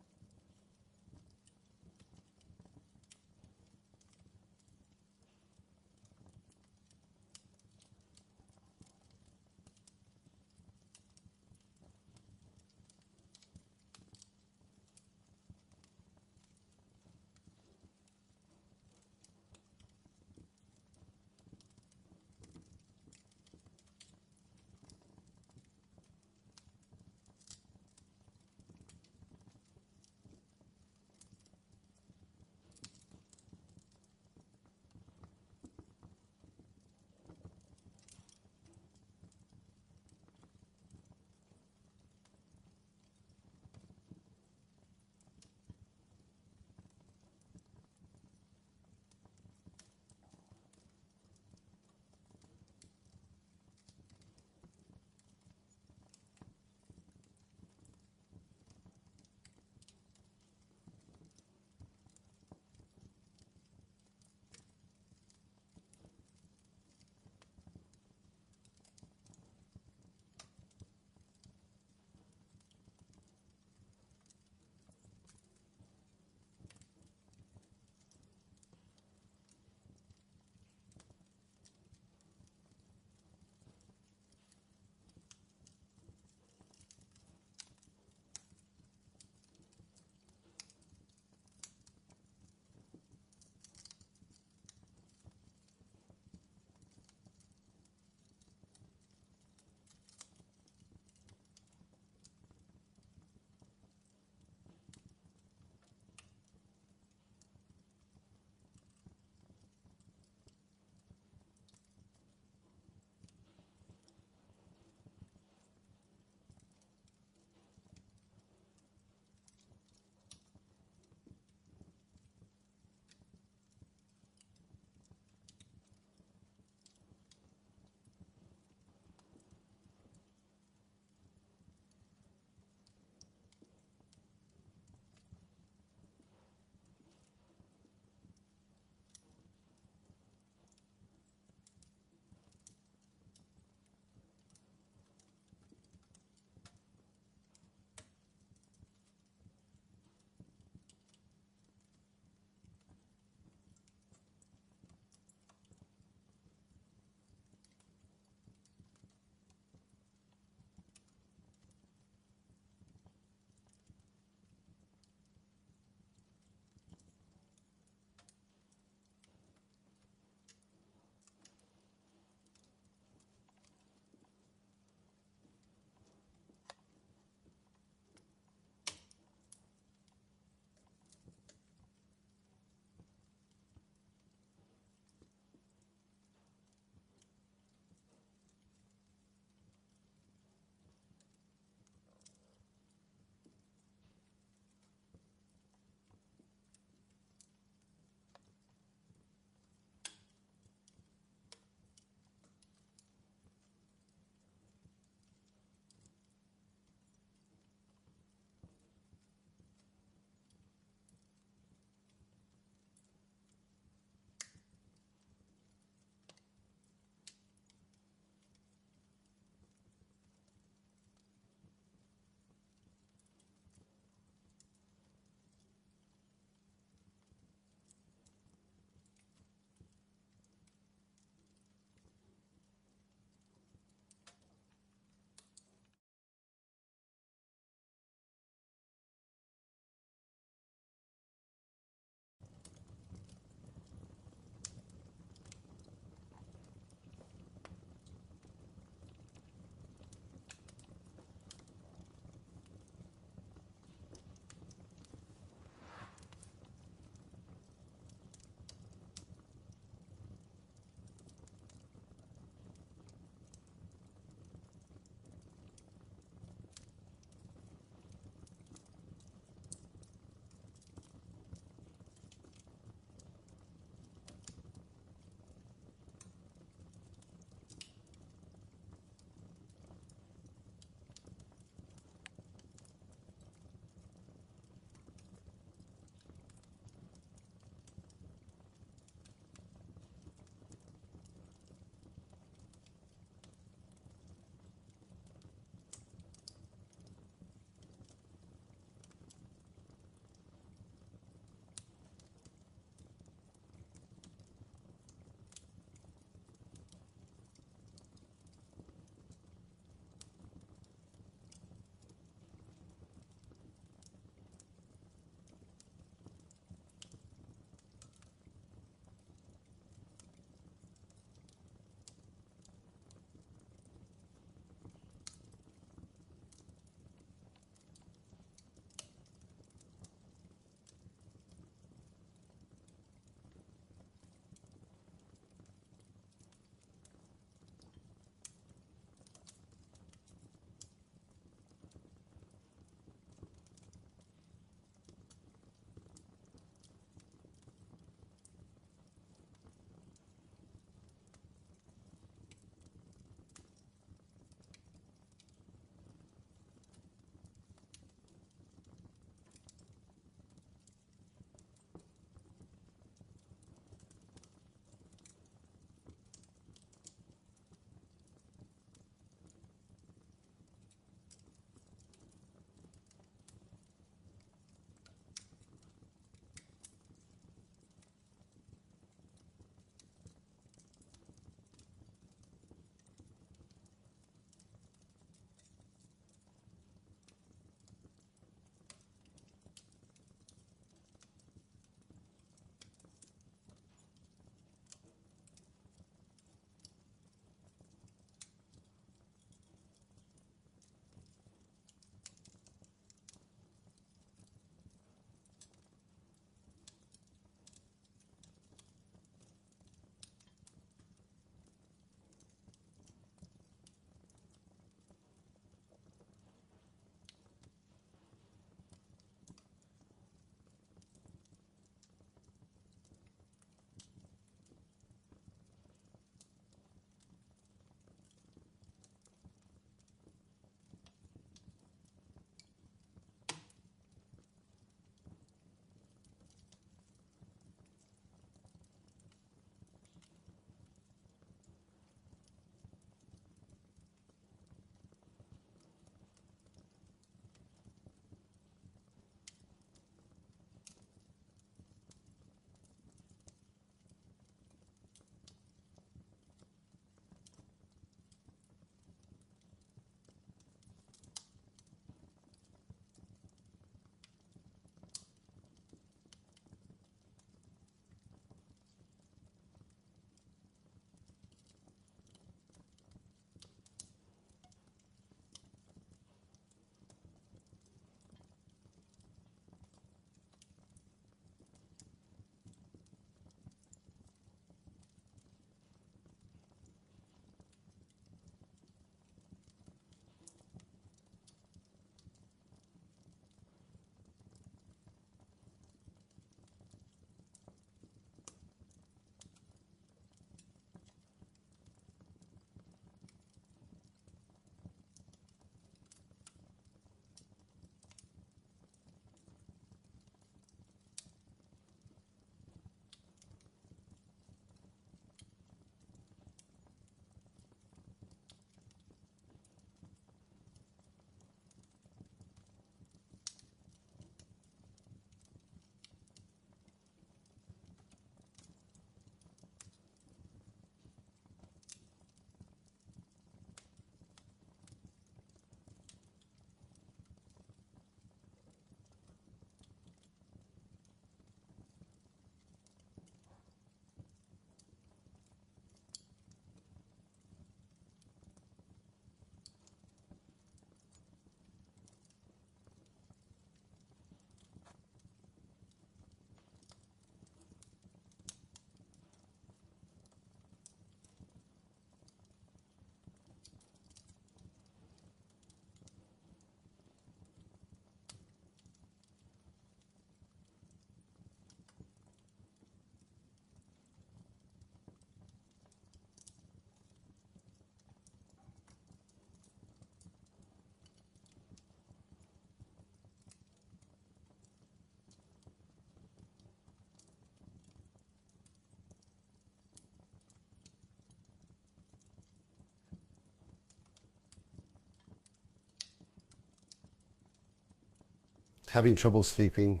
Having trouble sleeping.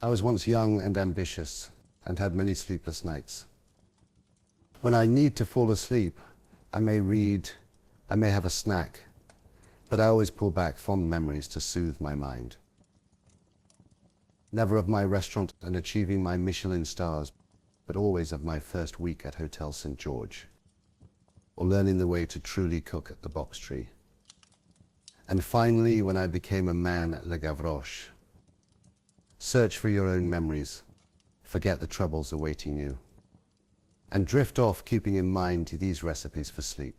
I was once young and ambitious and had many sleepless nights. When I need to fall asleep, I may read, I may have a snack, but I always pull back fond memories to soothe my mind. Never of my restaurant and achieving my Michelin stars, but always of my first week at Hotel St. George, or learning the way to truly cook at the Box Tree. And finally, when I became a man at Le Gavroche. Search for your own memories, forget the troubles awaiting you, and drift off keeping in mind these recipes for sleep.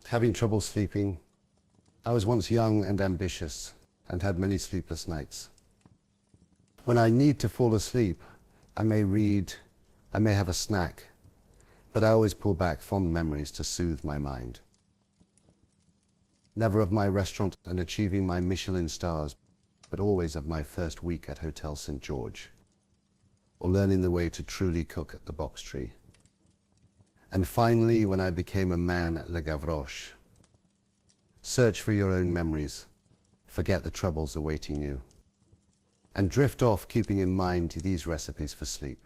Having trouble sleeping. I was once young and ambitious and had many sleepless nights. When I need to fall asleep, I may read, I may have a snack, but I always pull back fond memories to soothe my mind. Never of my restaurant and achieving my Michelin stars, but always of my first week at Hotel St. George, or learning the way to truly cook at the Box Tree. And finally, when I became a man at Le Gavroche. Search for your own memories, forget the troubles awaiting you, and drift off keeping in mind these recipes for sleep.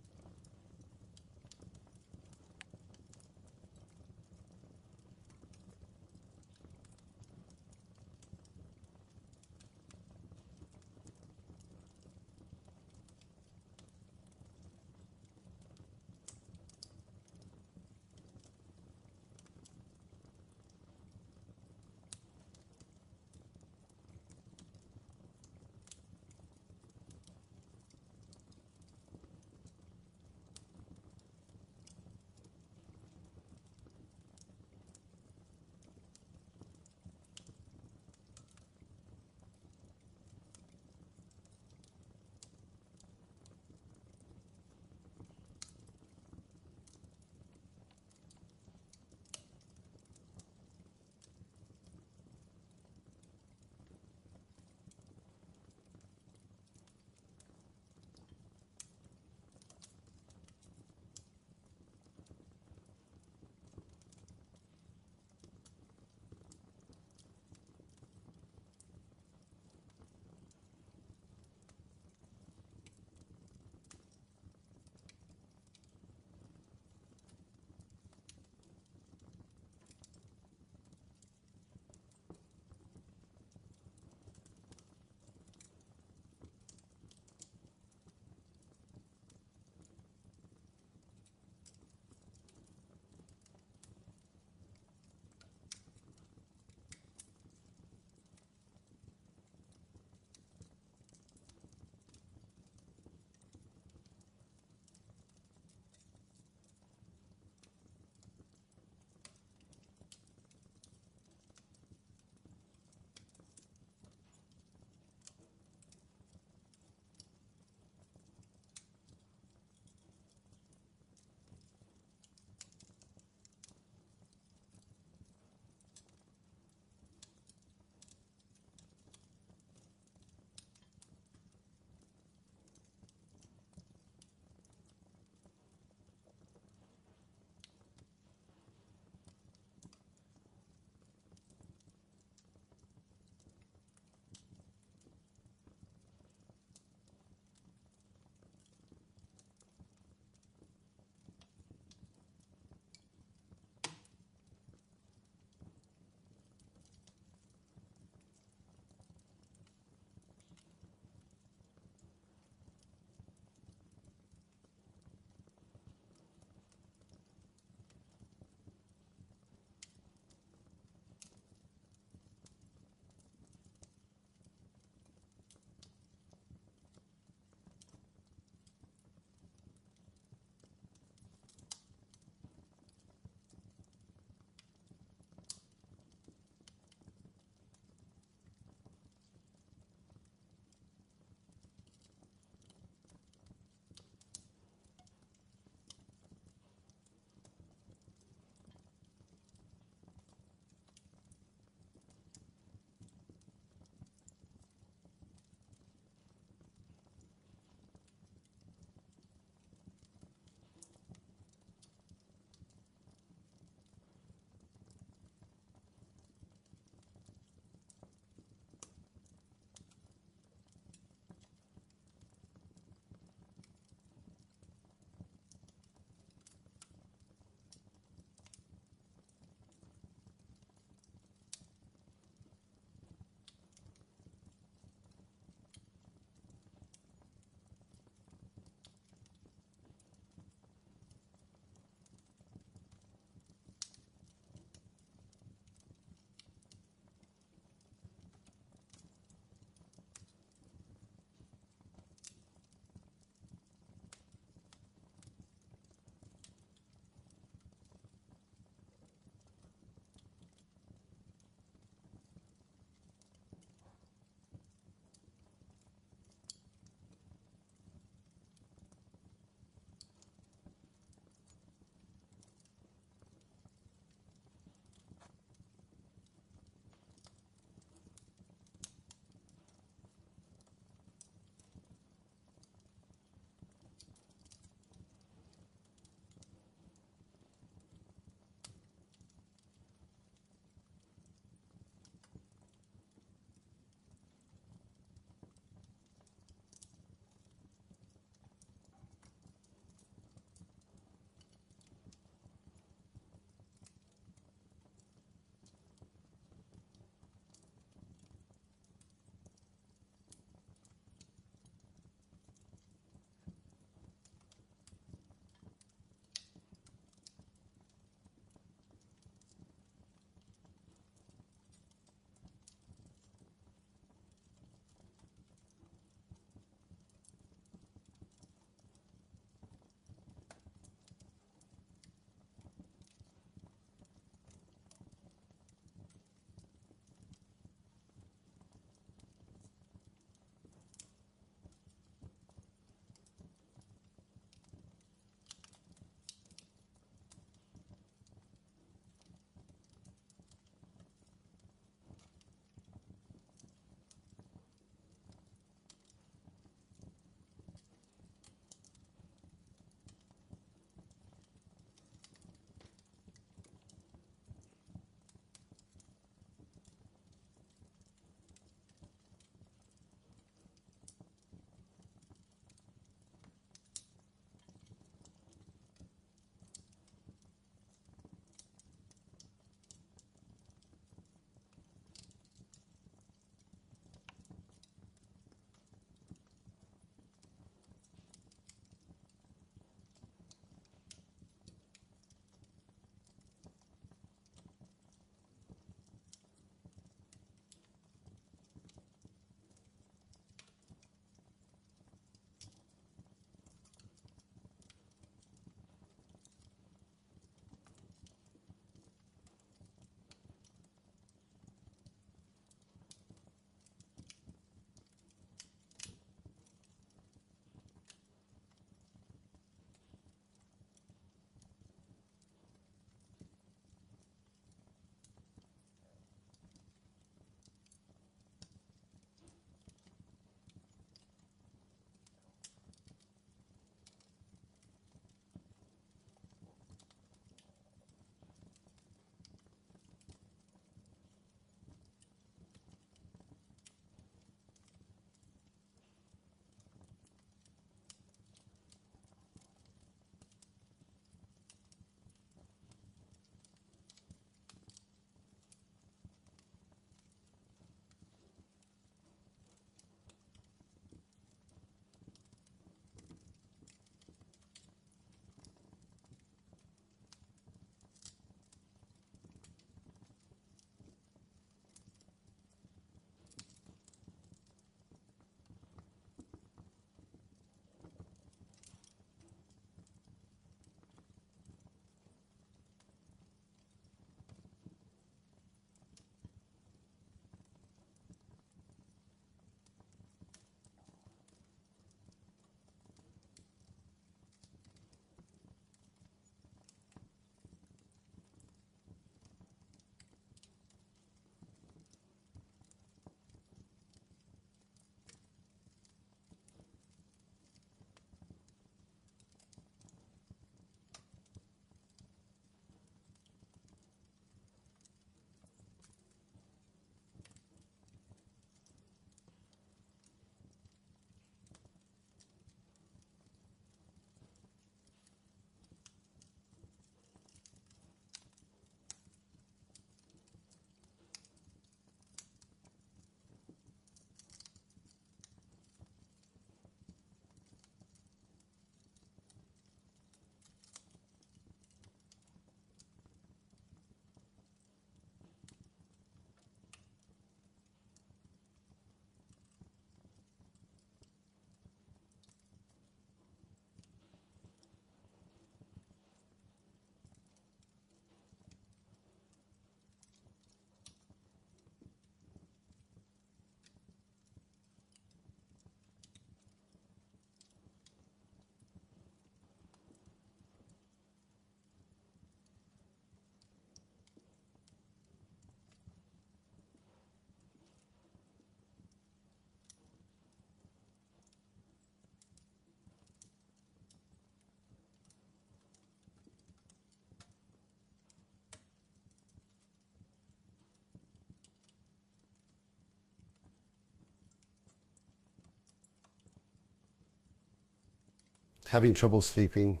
Having trouble sleeping.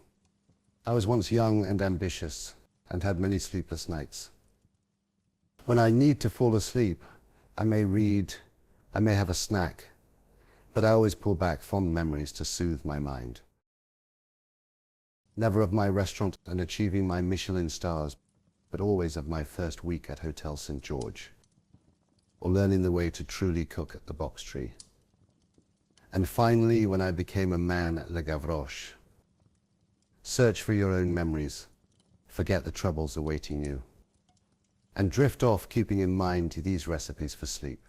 I was once young and ambitious and had many sleepless nights. When I need to fall asleep, I may read, I may have a snack, but I always pull back fond memories to soothe my mind. Never of my restaurant and achieving my Michelin stars, but always of my first week at Hotel St. George, or learning the way to truly cook at the Box Tree. And finally, when I became a man at Le Gavroche. Search for your own memories, forget the troubles awaiting you, and drift off keeping in mind these recipes for sleep.